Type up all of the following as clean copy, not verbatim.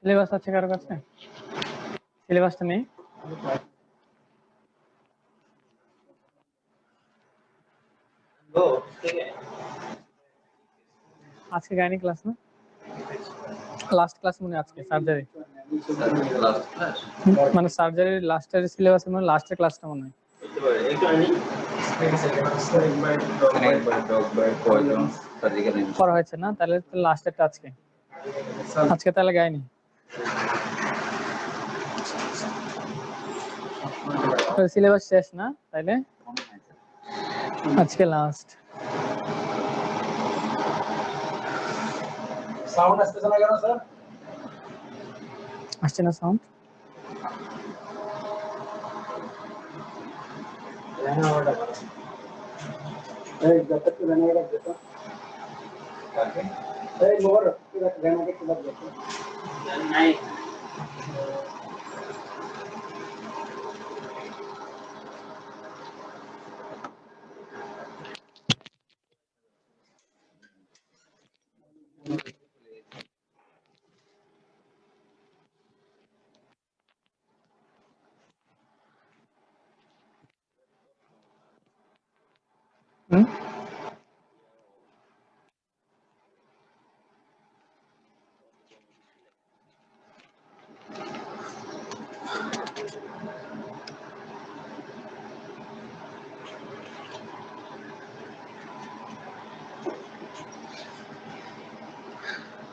Syllabus আছে কারো কাছে? সিলেবাসটা নেই? আজকে গাইনি ক্লাস না? লাস্ট ক্লাস মনে আজকে সার্জারি, মানে সার্জারির লাস্টের সিলেবাস মানে লাস্টের ক্লাসটা মনে হয়। করা হয়েছে না? তাহলে লাস্টেরটা আজকে। আজকে তাহলে গাইনি। সিলেবাস শেষ না তাইলে? আজকে লাস্ট। সাউন্ড আসতেছে না কেন স্যার? আসছে না সাউন্ড? এই যত একটু রেনোভেট দেখো। এই মোর পুরো রেনোভেট করে দেখো। নাই।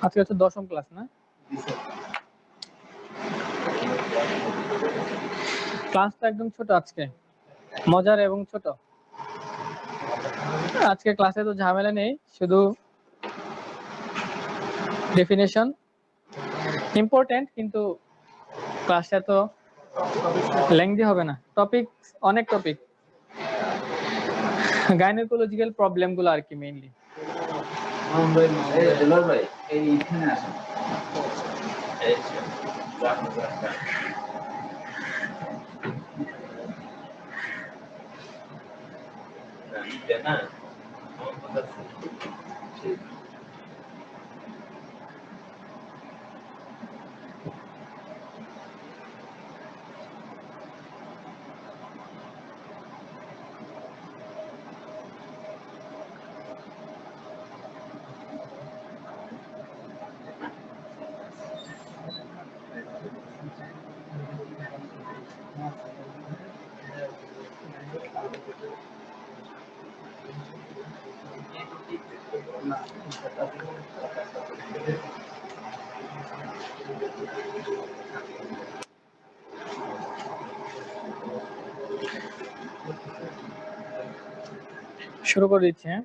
আজকে হচ্ছে 10ম ক্লাস না? ক্লাসটা একদম ছোট আজকে, মজার এবং ছোট। আজকে ক্লাসে তো ঝামেলা নেই, শুধু ডেফিনেশন ইম্পর্টেন্ট, কিন্তু ক্লাসটা তো লেংদি হবে না। টপিক অনেক টপিক, গাইনোকোলজিক্যাল প্রবলেম গুলো আর কি মেইনলি। ভাই এই এখানে আসেন। না শুরু করে দিচ্ছি। হ্যাঁ,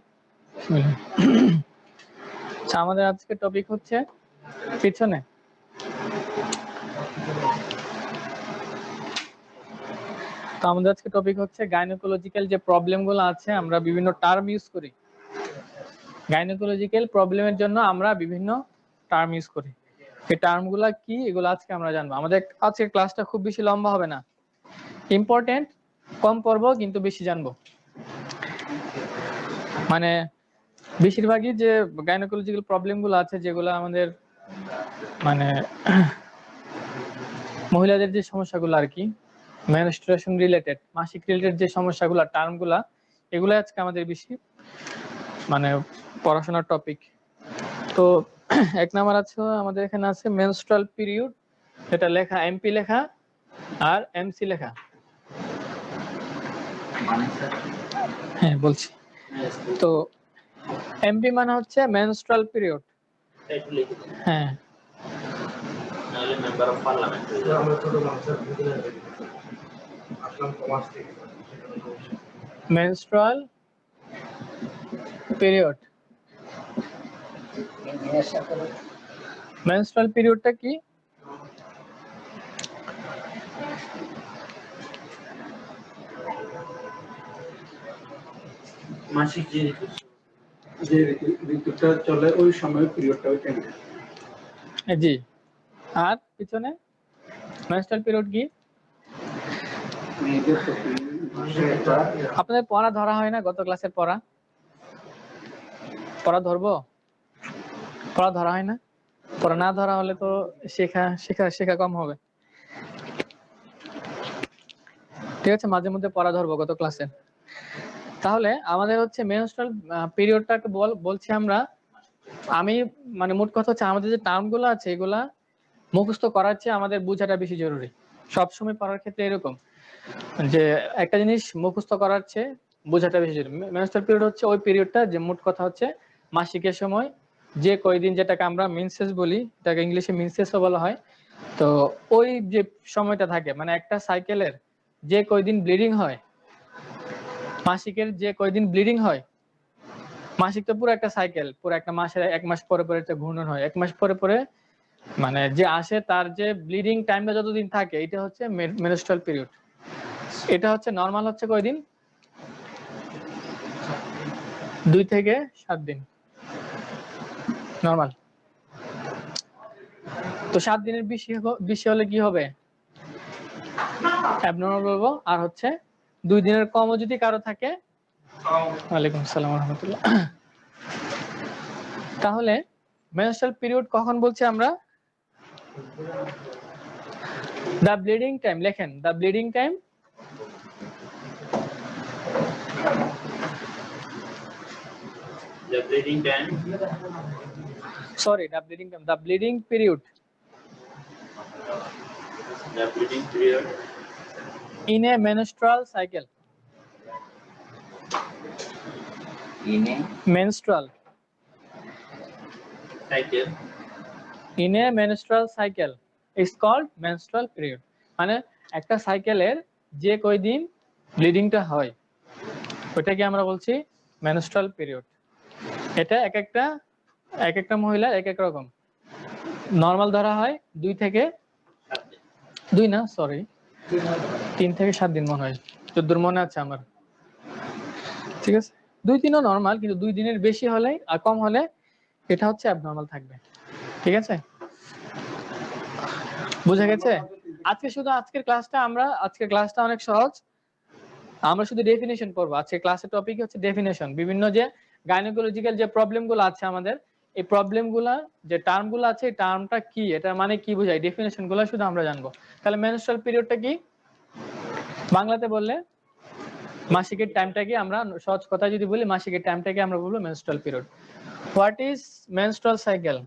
আচ্ছা, আমাদের আজকে টপিক হচ্ছে পিছনে। তো আমাদের আজকে টপিক হচ্ছে গাইনোকোলজিক্যাল যে প্রবলেমগুলো আছে, আমরা বিভিন্ন টার্ম ইউজ করি। গাইনোকোলজিক্যাল প্রবলেমের জন্য আমরা বিভিন্ন টার্ম ইউজ করি। এই টার্মগুলো কি, এগুলো আজকে আমরা জানবো। আমাদের আজকের ক্লাসটা খুব বেশি লম্বা হবে না, ইম্পর্টেন্ট কম পড়বো কিন্তু বেশি জানবো। মানে বেশিরভাগই যে গাইনোকোলজিক্যাল প্রবলেমগুলো আছে, যেগুলো আমাদের মানে মহিলাদের যে সমস্যাগুলো আর কি, মেনস্ট্রুয়েশন রিলেটেড, মাসিক রিলেটেড যে সমস্যাগুলো, টার্মগুলো, এগুলো আজকে আমাদের বেশি মানে পড়াশোনার টপিক। তো 1 নাম্বার আছে আমাদের এখানে আছে মেনস্ট্রুয়াল পিরিয়ড, এটা লেখা এমপি লেখা আর এমসি লেখা। হ্যাঁ বলছি। তো এমপি মানে হচ্ছে মেনস্ট্রুয়াল পিরিয়ড। হ্যাঁ, নাহলে মেম্বার অফ পার্লামেন্ট হয়ে যাবে। আমরা ছোট মানুষের ভিতরে আসলাম কমার্স থেকে। Menstrual period. মেনস্ট্রুয়াল পিরিয়ডটা কি? মাসিক যে ঋতুটা চলে ওই সময় পিরিয়ডটা ওই টাইমে। জি। আর পিছনে মেনস্ট্রুয়াল পিরিয়ড কি? মেয়েদের আপনাদের পড়া ধরা হয় না? গত ক্লাসের পড়া ধরবো? পড়া ধরা হয় না? পড়া না ধরা হলে তো শেখা কম হবে। ঠিক আছে, মাঝে মধ্যে পড়া ধরবো গত ক্লাসে। তাহলে আমাদের হচ্ছে মেনস্ট্রুয়াল পিরিয়ডটাকে বলছি আমরা, আমি মানে মোট কথা হচ্ছে আমাদের যে টার্ম গুলো আছে এগুলা মুখস্থ করার চেয়ে আমাদের বোঝাটা বেশি জরুরি। সবসময় পড়ার ক্ষেত্রে এরকম যে একটা জিনিস মুখস্থ করার চেয়ে বোঝাটা বেশি জরুরি। মেনস্ট্রুয়াল পিরিয়ড হচ্ছে ওই পিরিয়ডটা যে মোট কথা হচ্ছে মাসিকের সময় যে কয়দিন, যেটাকে আমরা মেন্সেস বলি, এটাকে ইংলিশে মেন্সেসও বলা হয়। তো ওই যে সময়টা থাকে মানে একটা সাইকেলের যে কয়দিন ব্লিডিং হয়, মাসিকের যে কয়দিন ব্লিডিং হয়, মাসিক তো পুরো একটা সাইকেল, পুরো একটা মাসের 1 মাস পরে পরে একটা ঘূর্ণন হয়, 1 মাস পরে পরে মানে যে আসে তার যে ব্লিডিং টাইমটা যতদিন থাকে এটা হচ্ছে মেনস্ট্রুয়াল পিরিয়ড। এটা হচ্ছে নরমাল হচ্ছে কয়দিন? 2 থেকে 7 দিন নরমাল। তো 7 দিনের বেশি হলে কি হবে? অ্যাবনর্মাল বলবো। আর হচ্ছে 2 দিনের কমও যদি কারো থাকে, ওয়ালাইকুম আসসালাম ওয়া রাহমাতুল্লাহ। তাহলে মেনস্ট্রুয়াল পিরিয়ড কখন বলছি আমরা? The bleeding time. লেখেন the bleeding time The bleeding time. Sorry, the bleeding time. The bleeding period. The bleeding period. In a menstrual cycle. In a Menstrual. cycle. In a menstrual cycle. It's called menstrual period. মানে একটা সাইকেলের যে কয়দিন ব্লিডিংটা হয় ওটাকে আমরা বলছি menstrual period. এটা এক একটা মহিলা এক এক রকম। নরমাল ধরা হয় 2 থেকে 2 না, সরি 3 থেকে 7 দিন মনে হয়, যতদূর মনে আছে আমার। ঠিক আছে, 2-3ও নরমাল, কিন্তু 2 দিনের বেশি হলে আর কম হলে এটা হচ্ছে অ্যাবনর্মাল থাকবে। ঠিক আছে, বুঝা গেছে? আজকের ক্লাসটা অনেক সহজ। আমরা শুধু ডেফিনিশন পড়বো। আজকে ক্লাসের টপিক হচ্ছে ডেফিনিশন। বিভিন্ন যে গাইনোকোলজিক্যাল যে প্রবলেমগুলো আছে আমাদের, এই প্রবলেমগুলা যে টার্মগুলো আছে, এই টার্মটা কি, এটা মানে কি বোঝায়, ডেফিনিশনগুলো শুধু আমরা জানবো। তাহলে মেনস্ট্রুয়াল পিরিয়ডটা কি বাংলাতে বললে? মাসিকের টাইমটাকে আমরা সহজ কথা যদি বলি, মাসিকের টাইমটাকে আমরা বলবো menstrual period. What is menstrual cycle?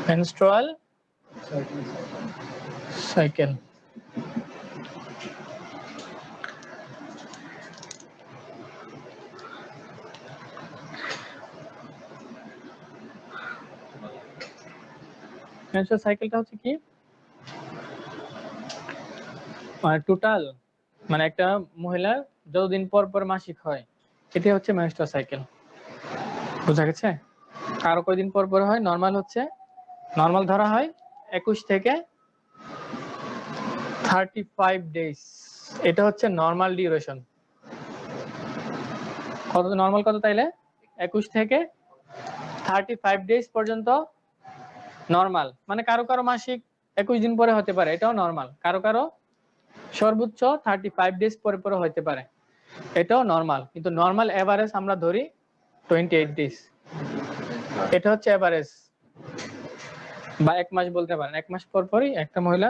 menstrual cycle. Menstrual সাইকেলটা হচ্ছে কি, মানে টোটাল মানে একটা মহিলার যতদিন পর পর মাসিক হয় এটা হচ্ছে মেনস্ট্রুয়াল সাইকেল। বুঝা গেছে? কারো কয়দিন পর পর হয়, নরমাল ধরা হয় 21 থেকে 35 ডেজ। এটা হচ্ছে নরমাল ডিউরেশন। কত নরমাল কত তাইলে? 21 থেকে 35 ডেজ পর্যন্ত নরমাল। মানে কারো কারো মাসিক 21 দিন পরে হতে পারে, এটাও নরমাল। কারো সর্বোচ্চ 35 ডেজ পরে পরে হতে পারে, এটাও নরমাল। কিন্তু নরমাল এভারেজ আমরা ধরি 28 ডেজ। এটা হচ্ছে এভারেজ বা 1 মাস বলতে পারেন। 1 মাস পর পরই একটা মহিলা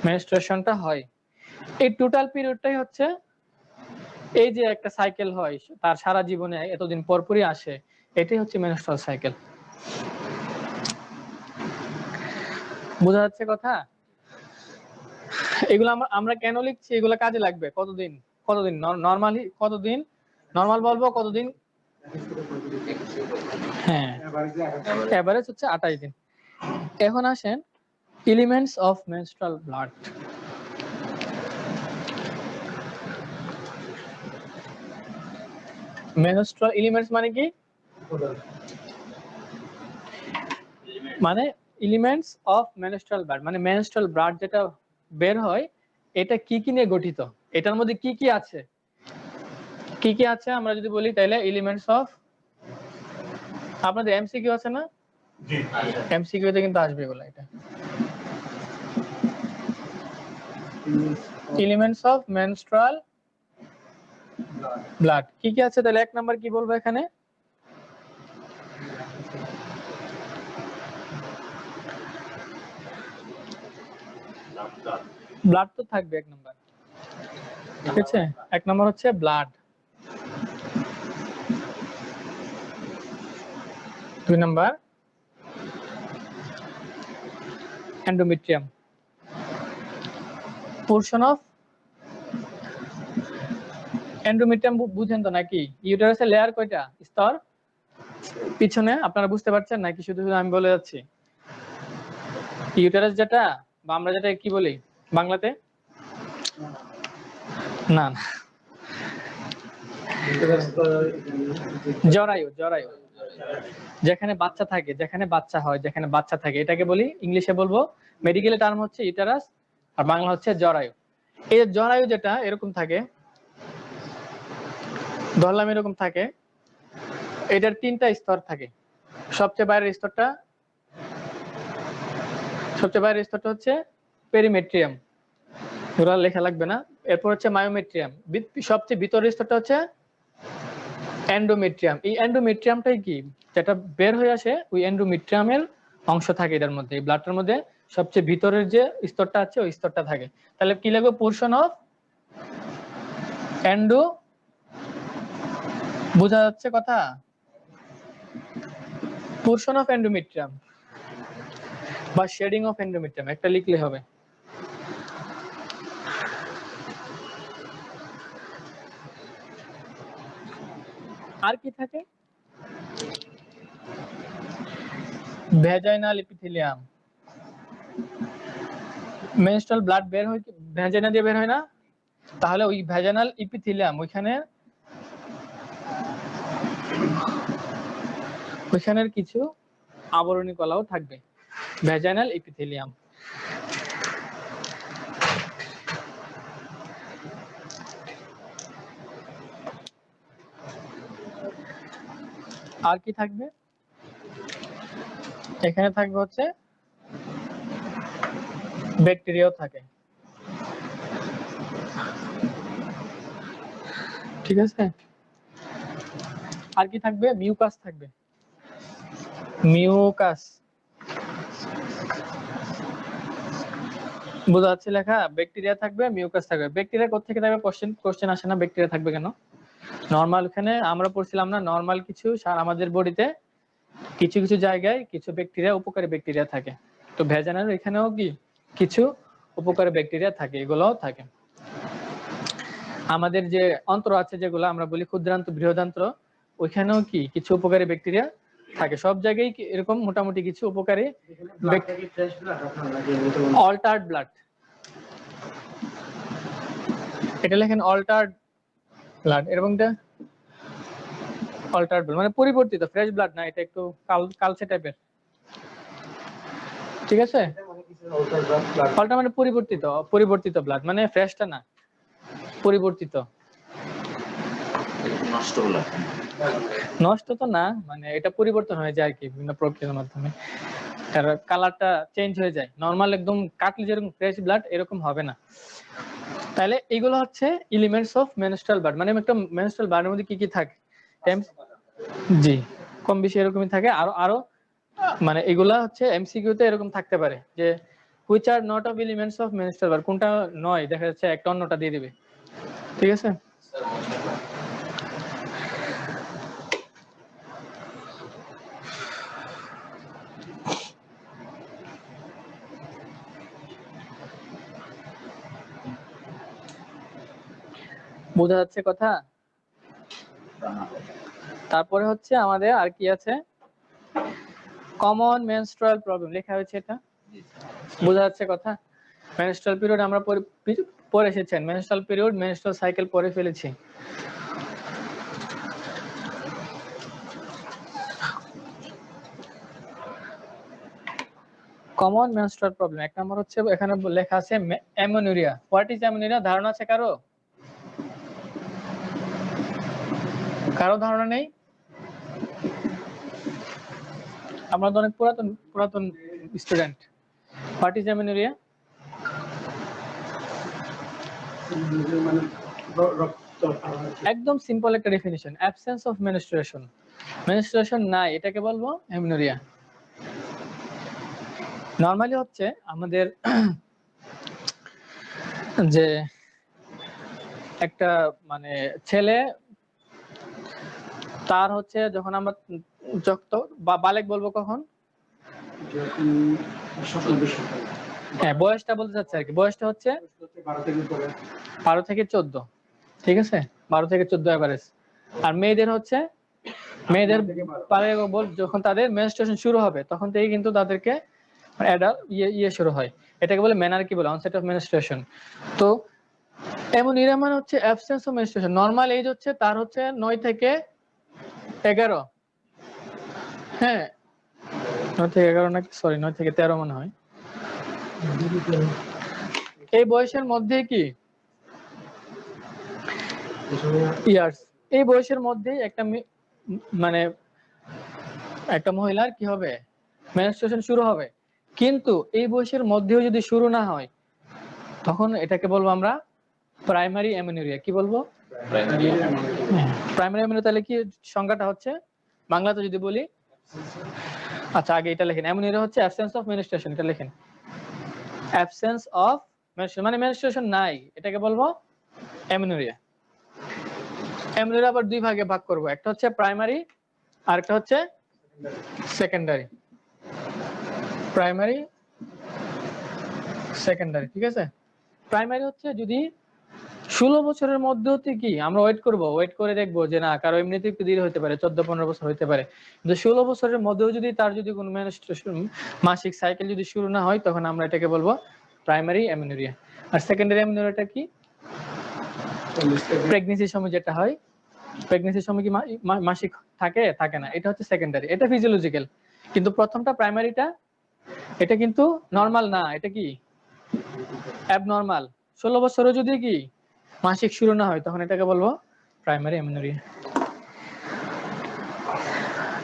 মেনস্ট্রুয়েশনটা হয়। এই টোটাল পিরিয়ডটাই হচ্ছে এই যে একটা সাইকেল হয় তার সারা জীবনে এতদিন পর পরই আসে, এটাই হচ্ছে মেনস্ট্রুয়াল সাইকেল। বোঝা যাচ্ছে কথা? এগুলো আমরা কেন লিখছি, এগুলো কাজে লাগবে। কতদিন নরমালি, কতদিন নরমাল বলবো, কতদিন? হ্যাঁ, এভারেজ হচ্ছে 28 দিন। এখন আসেন elements of menstrual blood. Menstrual elements মানে কি? মানে এলিমেন্টস অফ মেনস্ট্রুয়াল ব্লাড, মানে মেনস্ট্রুয়াল ব্লাড যেটা বের হয় এটা কি কি নিয়ে গঠিত, এটার মধ্যে কি কি আছে আমরা যদি বলি তাহলে এলিমেন্টস অফ, আপনাদের এমসিকিউ আছে না? জি, এমসিকিউ তে কিন্তু আসবে এগুলো। এটা এলিমেন্টস অফ মেনস্ট্রুয়াল ব্লাড কি কি আছে তাহলে 1 নাম্বার কি বলবো এখানে ব্লাড তো থাকবে 1 নাম্বার ঠিক আছে 1 নাম্বার হচ্ছে blood 2 number endometrium portion of endometrium বুঝেন তো নাকি ইউটেরাসের লেয়ার কয়টা স্তর পিছনে আপনারা বুঝতে পারছেন নাকি শুধু শুধু আমি বলে যাচ্ছি ইউটেরাস যেটা বা আমরা যেটা কি বলি বাংলাতে না না জরায়ু জরায়ু যেখানে বাচ্চা থাকে যেখানে বাচ্চা হয় যেখানে বাচ্চা থাকে এটাকে বলি ইংলিশে বলবো মেডিকেল টার্ম হচ্ছে ইউটেরাস আর বাংলা হচ্ছে জরায়ু এই জরায়ু যেটা এরকম থাকে ধরলাম এরকম থাকে এটার 3টা স্তর থাকে সবচেয়ে বাইরের স্তরটা হচ্ছে পেরিমেট্রিয়াম ওরা লেখা লাগবে না এরপর হচ্ছে মায়োমেট্রিয়াম সবচেয়ে ভিতরের স্তরটা হচ্ছে এন্ডোমেট্রিয়াম এই এন্ডোমেট্রিয়ামটাই কি যেটা বের হয়ে আসে ওই এন্ডোমেট্রিয়ামের অংশ থাকে এটার মধ্যে এই ব্লাডটার মধ্যে সবচেয়ে ভিতরের যে স্তরটা আছে ওই স্তরটা থাকে তাহলে কি লাগবে পোরশন অফ এন্ডো বোঝা যাচ্ছে কথা পোরশন অফ এন্ডোমেট্রিয়াম বা শেডিং অফ এন্ডোমেট্রিয়াম একটা লিখলে হবে আর কি থাকে ভ্যাজাইনাল এপিথেলিয়াম মেনস্ট্রুয়াল ব্লাড বের হয় ভ্যাজাইনা দিয়ে বের হয় না তাহলে ওই ভ্যাজাইনাল এপিথেলিয়াম ওইখানের কিছু আবরণী কলাও থাকবে ভ্যাজাইনাল এপিথেলিয়াম আর কি থাকবে এখানে থাকবে হচ্ছে ব্যাকটেরিয়াও থাকে ঠিক আছে আর কি থাকবে মিউকাস থাকবে মিউকাস বোঝা যাচ্ছে লেখা ব্যাকটেরিয়া থাকবে মিউকাস থাকবে ব্যাকটেরিয়া কোথা থেকে থাকবে কোশ্চেন আসে না ব্যাকটেরিয়া থাকবে কেন নরমাল এখানে আমরা পড়ছিলাম না নরমাল কিছু আমাদের বডিতে কিছু কিছু জায়গায় কিছু ব্যাকটেরিয়া উপকারী ব্যাকটেরিয়া থাকে তো ভ্যাজাইনাল এখানেও কি কিছু উপকারী ব্যাকটেরিয়া থাকে এগুলোও থাকে আমাদের যে অন্ত্র আছে যেগুলো আমরা বলি ক্ষুদ্রান্ত বৃহদান্ত্র ওইখানেও কি কিছু উপকারী ব্যাকটেরিয়া থাকে সব জায়গায় এরকম মোটামুটি কিছু উপকারী অল্টার্ড ব্লাড এটা লেখেন অল্টার্ড ব্লাড এরকমটা অল্টার্ড ব্লাড মানে পরিবর্তিত ফ্রেশ ব্লাড না এটা একটু কালচে টাইপের ঠিক আছে অল্টার মানে পরিবর্তিত ব্লাড মানে ফ্রেশটা না পরিবর্তিত নষ্ট তো না মানে এটা পরিবর্তন হয়ে যায় আর কি বিভিন্ন প্রক্রিয়ার মাধ্যমে এর কালারটা চেঞ্জ হয়ে যায় নরমাল একদম কাটলে যেরকম ফ্রেশ ব্লাড এরকম হবে না তাহলে এগুলো হচ্ছে এলিমেন্টস অফ মেনস্ট্রুয়াল ব্লাড মানে একটা মেনস্ট্রুয়াল ব্লাডের মধ্যে কি কি থাকে জি কম বেশি এরকমই থাকে আরো মানে এগুলা হচ্ছে এমসিকিউ তে এরকম থাকতে পারে যে which are not of elements of menstrual blood কোনটা নয় দেখা যাচ্ছে একটা অন্যটা দিয়ে দিবে ঠিক আছে বোঝা যাচ্ছে কথা তারপরে হচ্ছে আমাদের আর কি আছে কমন মেনস্ট্রুয়াল প্রবলেম লেখা হয়েছে এটা বোঝা যাচ্ছে কথা মেনস্ট্রুয়াল পিরিয়ড আমরা পড়ে এসেছেন মেনস্ট্রুয়াল পিরিয়ড মেনস্ট্রুয়াল সাইকেল পড়ে ফেলেছি কমন মেনস্ট্রুয়াল প্রবলেম এক নম্বর হচ্ছে এখানে লেখা আছে অ্যামেনুরিয়া হোয়াট ইজ অ্যামেনুরিয়া ধারণা আছে কারো ধারণা নেই আমরা তো অনেক পুরাতন স্টুডেন্ট হোয়াট ইজ অ্যামেনুরিয়া মানে রক্ত একদম সিম্পল একটা definition, absence of menstruation. Menstruation নাই এটাকে বলবো অ্যামেনুরিয়া। নরমালি হচ্ছে আমাদের যে একটা মানে ছেলে তার হচ্ছে যখন আমরা বালেক বলবো কখন, যখন হ্যাঁ বয়সটা বলতে চাচ্ছি আর কি, বয়সটা হচ্ছে 12 থেকে 14, ঠিক আছে 12 থেকে 14 এভারেজ। আর মেয়েদের হচ্ছে মেয়েদের যখন তাদের মেনস্ট্রুয়েশন শুরু হবে তখন থেকে কিন্তু তাদেরকে শুরু হয়, এটাকে বলে মেনার্কি বলে, অনসেট অফ মেনস্ট্রুয়েশন। তো অ্যামেনুরিয়া মানে হচ্ছে absence of menstruation. Normal age হচ্ছে তার হচ্ছে 9 থেকে 11, হ্যাঁ 9 থেকে 11 নাকি, সরি 9 থেকে 13 মনে হয়। এই বয়সের মধ্যে কি ইয়ার্স, এই বয়সের মধ্যে একটা মানে একটা মহিলার কি হবে, মেনস্ট্রুয়েশন শুরু হবে। কিন্তু এই বয়সের মধ্যেও যদি শুরু না হয় তখন এটাকে বলবো আমরা প্রাইমারি অ্যামেনুরিয়া। কি বলবো? প্রাইমারি অ্যামেনুরিয়া। তাহলে কি সংজ্ঞাটা হচ্ছে বাংলাতে যদি বলি, আচ্ছা আগে এটা লেখেন, অ্যামেনুরিয়া হচ্ছে অ্যাবসেন্স অফ মেনস্ট্রুয়েশন। এটা লেখেন, অ্যাবসেন্স অফ মেনস্ট্রুয়েশন মানে মেনস্ট্রুয়েশন নাই, এটাকে বলবো অ্যামেনুরিয়া। অ্যামেনুরিয়া আবার দুই ভাগে ভাগ করব, একটা হচ্ছে প্রাইমারি আর একটা হচ্ছে সেকেন্ডারি। প্রাইমারি সেকেন্ডারি, ঠিক আছে। প্রাইমারি হচ্ছে যদি 16 বছরের মধ্যে হতে কি আমরা ওয়েট করে দেখবো যে না কারো এমনিতে একটু দেরি হতে পারে, 14-15 বছর হতে পারে, কিন্তু 16 বছরের মধ্যেও যদি তার যদি কোনো মেনস্ট্রুয়েশন মাসিক সাইকেল যদি শুরু না হয় তখন আমরা এটাকে বলবো প্রাইমারি অ্যামেনুরিয়া। আর সেকেন্ডারি অ্যামেনুরিয়াটা কি? প্রেগন্যান্সির সময় যেটা হয়, প্রেগন্যান্সির সময় কি মাসিক থাকে না, এটা হচ্ছে সেকেন্ডারি, এটা ফিজিওলজিক্যাল। কিন্তু প্রথমটা প্রাইমারিটা এটা কিন্তু নরমাল না, এটা কি অ্যাবনরমাল। 16 বছরও যদি কি মাসিক শুরু না হয় তখন এটাকে বলবো প্রাইমারি অ্যামেনুরিয়া।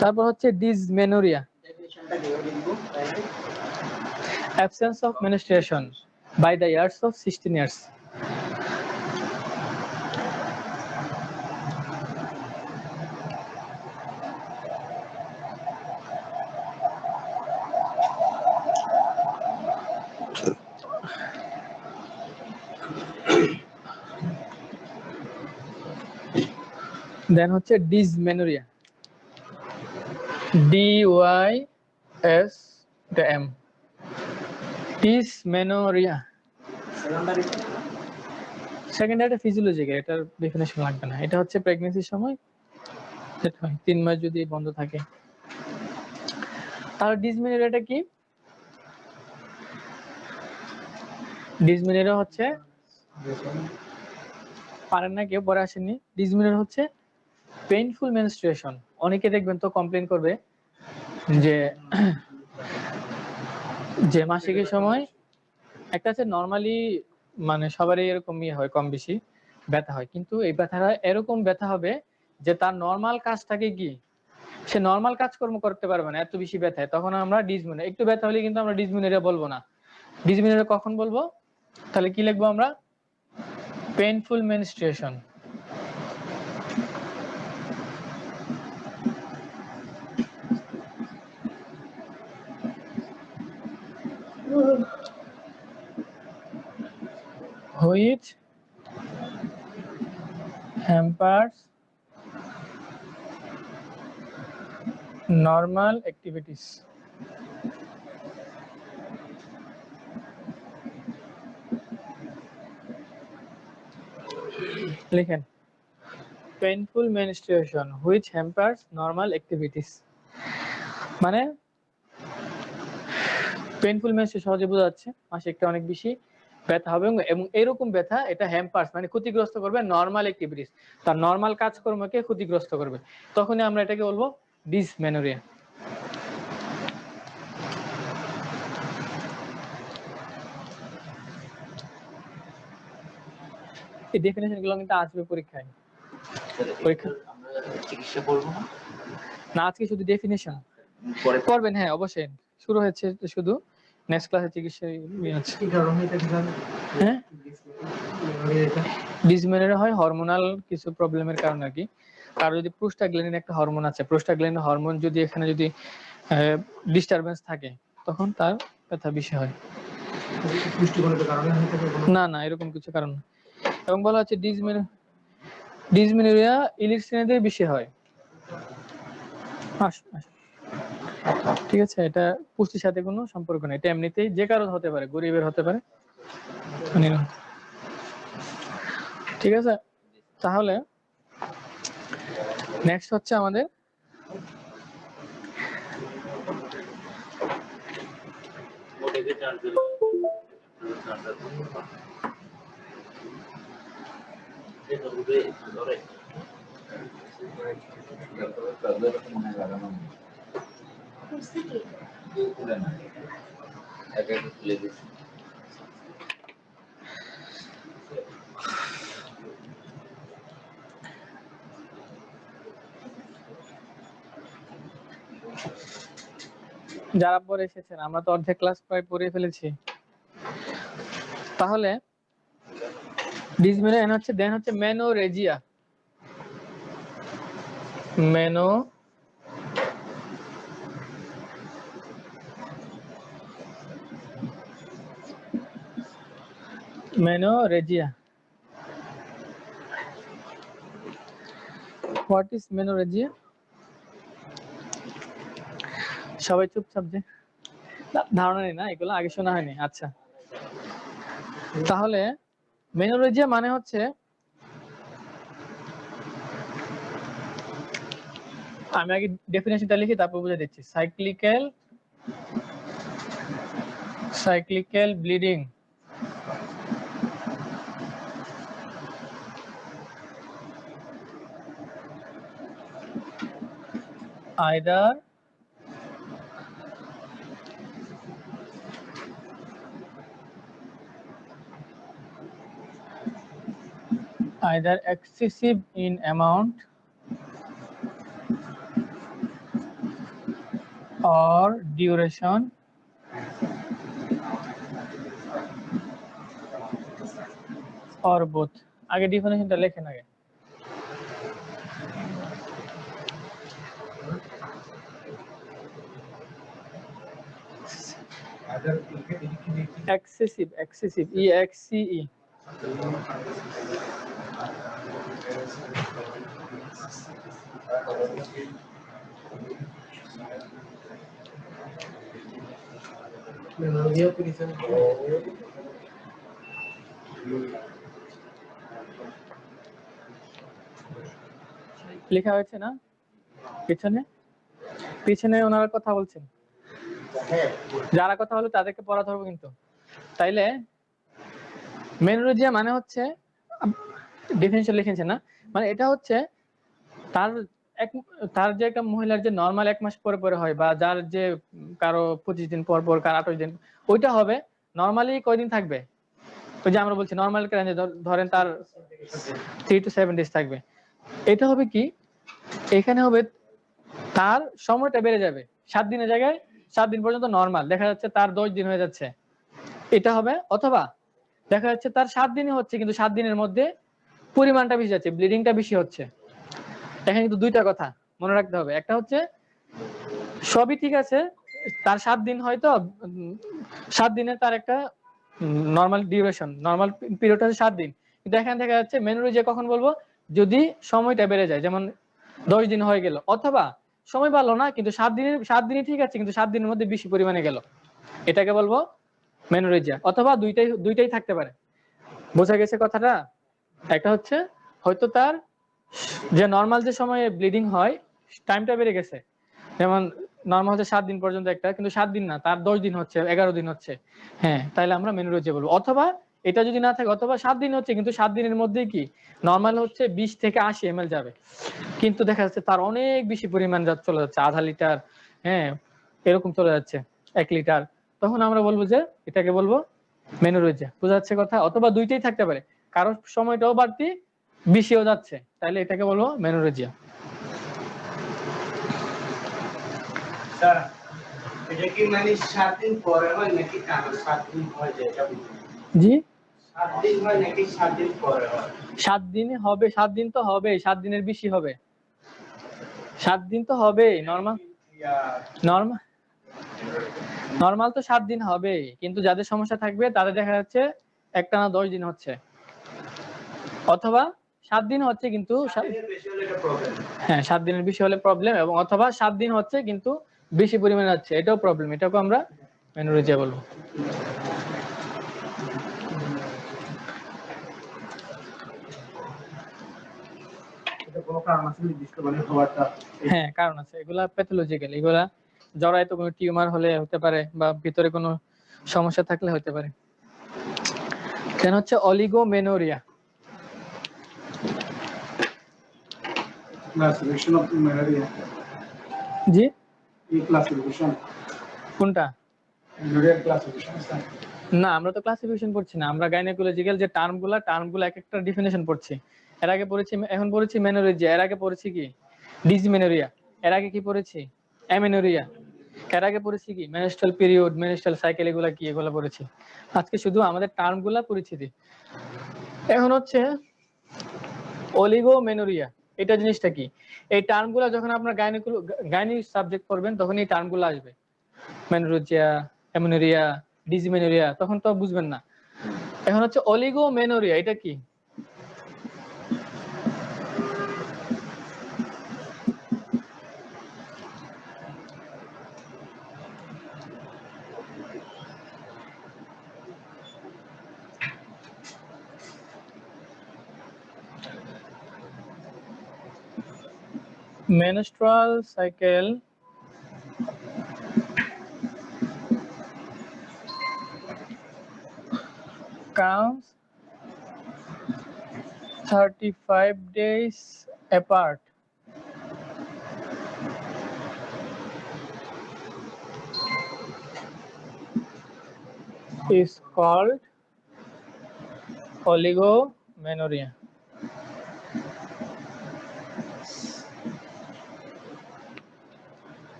তারপর হচ্ছে dysmenorrhoea, absence of menstruation by the years of 16 years. Then হচ্ছে dysmenorrhoea, DYS M, dysmenorrhoea. Secondary physiological, এটার ডেফিনিশন লাগবে না, এটা হচ্ছে প্রেগন্যান্সির সময় যেটা হয় 3 মাস যদি বন্ধ থাকে। তাহলে ডিসমেনোরিয়াটা কি? ডিসমেনোরিয়া হচ্ছে, পারেন না কেউ, পরে আসেননি। ডিসমেনোরিয়া হচ্ছে পেইনফুল মেনস্ট্রুয়েশন। অনেকে দেখবেন তো কমপ্লেইন করবে যে যে মাসিকের সময় একটা আছে নরমালি মানে সবারই এরকম হয়, কম বেশি ব্যথা হয়, কিন্তু এই ব্যথাটা এরকম ব্যথা হবে যে তার নরমাল কাজটাকে কি সে নরমাল কাজকর্ম করতে পারবে না, এত বেশি ব্যথা। তখন আমরা ডিসমেনোরিয়া, একটু ব্যথা হলে কিন্তু আমরা ডিসমেনোরিয়া বলবো না। ডিসমেনোরিয়া কখন বলবো? তাহলে কি লিখবো আমরা? Painful menstruation. which hampers normal activities. লিখেন, painful menstruation which hampers normal activities। মানে পেইনফুল মেনস্ট্রুয়েশন সহজে বোঝা যাচ্ছে, মাসিকটা অনেক বেশি ব্যথা হবে এবং এরকম ব্যথা এটা হ্যাম্পার্স মানে ক্ষতিগ্রস্ত করবে নরমাল অ্যাক্টিভিটিস, তার নরমাল কাজকর্মকে ক্ষতিগ্রস্ত করবে, তখনই আমরা এটাকে বলবো ডিসমেনোরিয়া। এই ডেফিনিশন গুলো কিন্তু আসবে পরীক্ষায়। আমরা চিকিৎসা করব না, আজকে শুধু ডেফিনিশন করবেন, হ্যাঁ অবশ্যই শুরু হয়েছে শুধু, নেক্সট ক্লাসে চিকিৎসা আছে। কি কারণে এটা হ্যাঁ ডিসমেনোরিয়া হয় হরমোনাল কিছু প্রবলেমের কারণে আর কি। কারো যদি প্রোস্টাগ্ল্যান্ডিন একটা হরমোন আছে, প্রোস্টাগ্ল্যান্ডিন হরমোন যদি এখানে যদি ডিস্টারবেন্স থাকে তখন তার ব্যথা বেশি হয়। পুষ্টিগত কারণে হয়ে থাকে না না, এরকম কিছু কারণ না। এবং বলা হচ্ছে ডিসমেনোরিয়া ইলিট শ্রেণীদের বেশি হয়। ঠিক আছে, এটা পুষ্টির সাথে কোনো সম্পর্ক নেই, এটা এমনিতেই যে কারো হতে পারে, গরিবের হতে পারে। ঠিক আছে, তাহলে নেক্সট হচ্ছে আমাদের যারা পরে এসেছেন, আমরা তো অর্ধেক ক্লাস প্রায় পড়ে ফেলেছি। তাহলে ডিসমেনোরিয়া হচ্ছে, দেন হচ্ছে menorrhagia. Menorrhagia. What is menorrhagia? সবাই চুপচাপ যে, ধারণা নেই না, এগুলো আগে শোনা হয়নি। আচ্ছা, তাহলে মেনোরেজিয়া মানে হচ্ছে, আমি আগে ডেফিনেশনটা লিখি তারপর বুঝে দিচ্ছি। Cyclical bleeding either excessive in amount or duration or both। আগে ডেফিনেশনটা লেখেন আগে। excessive EXCE লেখা হয়েছে না পিছনে? পিছনে ওনারা কথা বলছেন, যারা কথা বলে তাদেরকে পড়া ধরবো কিন্তু। তাইলে মেনোরেজিয়া মানে হচ্ছে, ডেফিনিশন লিখেছে না, মানে এটা হচ্ছে তার যে একটা মহিলার যে নর্মাল 1 মাস পরে পরে হয়, বা যার যে কারো 25 দিন পর পর, কারো 28 দিন, ওইটা হবে নর্মালি কয়দিন থাকবে, ওই যে আমরা বলছি নর্মাল রেঞ্জে ধরেন তার 3 to 7 ডেজ থাকবে। এটা হবে কি, এখানে হবে তার সময়টা বেড়ে যাবে 7 দিনের জায়গায় 7 দিন পর্যন্ত নর্মাল দেখা যাচ্ছে, তার 10 দিন হয়ে যাচ্ছে, এটা হবে। অথবা দেখা যাচ্ছে তার 7 দিনই হচ্ছে, কিন্তু 7 দিনের মধ্যে পরিমাণটা বেশি যাচ্ছে, ব্লিডিংটা বেশি হচ্ছে। এখানে কিন্তু দুইটা কথা মনে রাখতে হবে, একটা হচ্ছে সবই ঠিক আছে, তার 7 দিন হয়তো 7 দিনে তার একটা নর্মাল ডিউরেশন, নর্মাল পিরিয়ড হচ্ছে 7 দিন, কিন্তু এখানে দেখা যাচ্ছে মেনোরেজিয়া কখন বলবো, যদি সময়টা বেড়ে যায়, যেমন 10 দিন হয়ে গেল, অথবা সময় বাড়লো না কিন্তু 7 দিনই ঠিক আছে, কিন্তু 7 দিনের মধ্যে বেশি পরিমাণে গেল, এটাকে বলবো মেনোরেজিয়া। অথবা দুইটাই থাকতে পারে। বোঝা গেছে কথাটা? একটা হচ্ছে হয়তো তার যে নর্মাল যে সময়ে ব্লিডিং হয় টাইমটা বেড়ে গেছে, যেমন নর্মাল হচ্ছে 7 দিন পর্যন্ত একটা, কিন্তু 7 দিন না, তার 10 দিন হচ্ছে, 11 দিন হচ্ছে, হ্যাঁ, তাহলে আমরা মেনোরেজিয়া বলবো। অথবা এটা যদি না থাকে, অথবা 7 দিন হচ্ছে, কিন্তু 7 দিনের মধ্যেই কি নর্মাল হচ্ছে 20 থেকে 80 ml যাবে, কিন্তু দেখা যাচ্ছে তার অনেক বেশি পরিমাণ চলে যাচ্ছে, আধা লিটার, হ্যাঁ, এরকম চলে যাচ্ছে 1 লিটার, তখন আমরা বলবো যে এটাকে বলবো মেনোরেজিয়া। বোঝা যাচ্ছে কথা? অথবা দুইটাই থাকতে পারে, কারো সময়টাও বাড়তি, বেশিও যাচ্ছে, তাহলে এটাকে বলবো মেনোরেজিয়া। এটা কি মানে 7 দিন পরে হয় নাকি টানা 7 দিন হয়, যেটা জি 7 দিন হয় নাকি 7 দিন পরে হয়? 7 দিনে হবে, 7 দিন তো হবে, 7 দিনের বেশি হবে। 7 দিন তো হবে নরমাল, নরমাল নরমাল তো 7 দিন হবে, কিন্তু যাদের সমস্যা থাকবে তাদের দেখা যাচ্ছে একটানা 10 দিন হচ্ছে, অথবা 7 দিন হচ্ছে কিন্তু 7 দিনের বেশি হলে এটা প্রবলেম। হ্যাঁ 7 দিনের বেশি হলে প্রবলেম, এবং অথবা 7 দিন হচ্ছে কিন্তু বেশি পরিমাণে হচ্ছে, এটাও প্রবলেম, এটাকে আমরা মেনোরেজিয়া বলবো। এটা কোনো কারণ আছে নির্দিষ্ট মানে হওয়াটা? হ্যাঁ কারণ আছে, এগুলা প্যাথোলজিক্যাল, এগুলা জরায়ুতে কোনো টিউমার হলে হতে পারে, বা ভিতরে কোনো সমস্যা থাকলে হতে পারে। কেন হচ্ছে অলিগোমেনোরিয়া। ক্লাসিফিকেশন অফ মেনোরিয়া, জি এই ক্লাসিফিকেশন কোনটা? মেনোরিয়ার ক্লাসিফিকেশন আছে? না আমরা তো ক্লাসিফিকেশন পড়ছি না, আমরা গাইনোকোলজিক্যাল যে টার্মগুলো এক একটা ডেফিনেশন পড়ছি। এর আগে পড়েছি, এখন পড়েছি মেনোরেজিয়া, এর আগে পড়েছি কি ডিসমেনোরিয়া, এর আগে কি পড়েছি অ্যামেনোরিয়া, এর আগে পড়েছি কি মেনস্ট্রুয়াল পিরিয়ড, মেনস্ট্রুয়াল সাইকেল, এগুলা কি এগুলো পড়েছি। আজকে শুধু আমাদের টার্মগুলা পরিচিতি। এখন হচ্ছে অলিগোমেনোরিয়া, এটা জিনিসটা কি? এই টার্মগুলো যখন আপনার গাইনি সাবজেক্ট পড়বেন তখন এই টার্মগুলো আসবে, মেনোরেজিয়া, অ্যামেনোরিয়া, ডিসমেনোরিয়া, তখন তো বুঝবেন না। এখন হচ্ছে অলিগোমেনোরিয়া, এটা কি? menstrual cycle comes 35 days apart. Is called oligomenorrhea.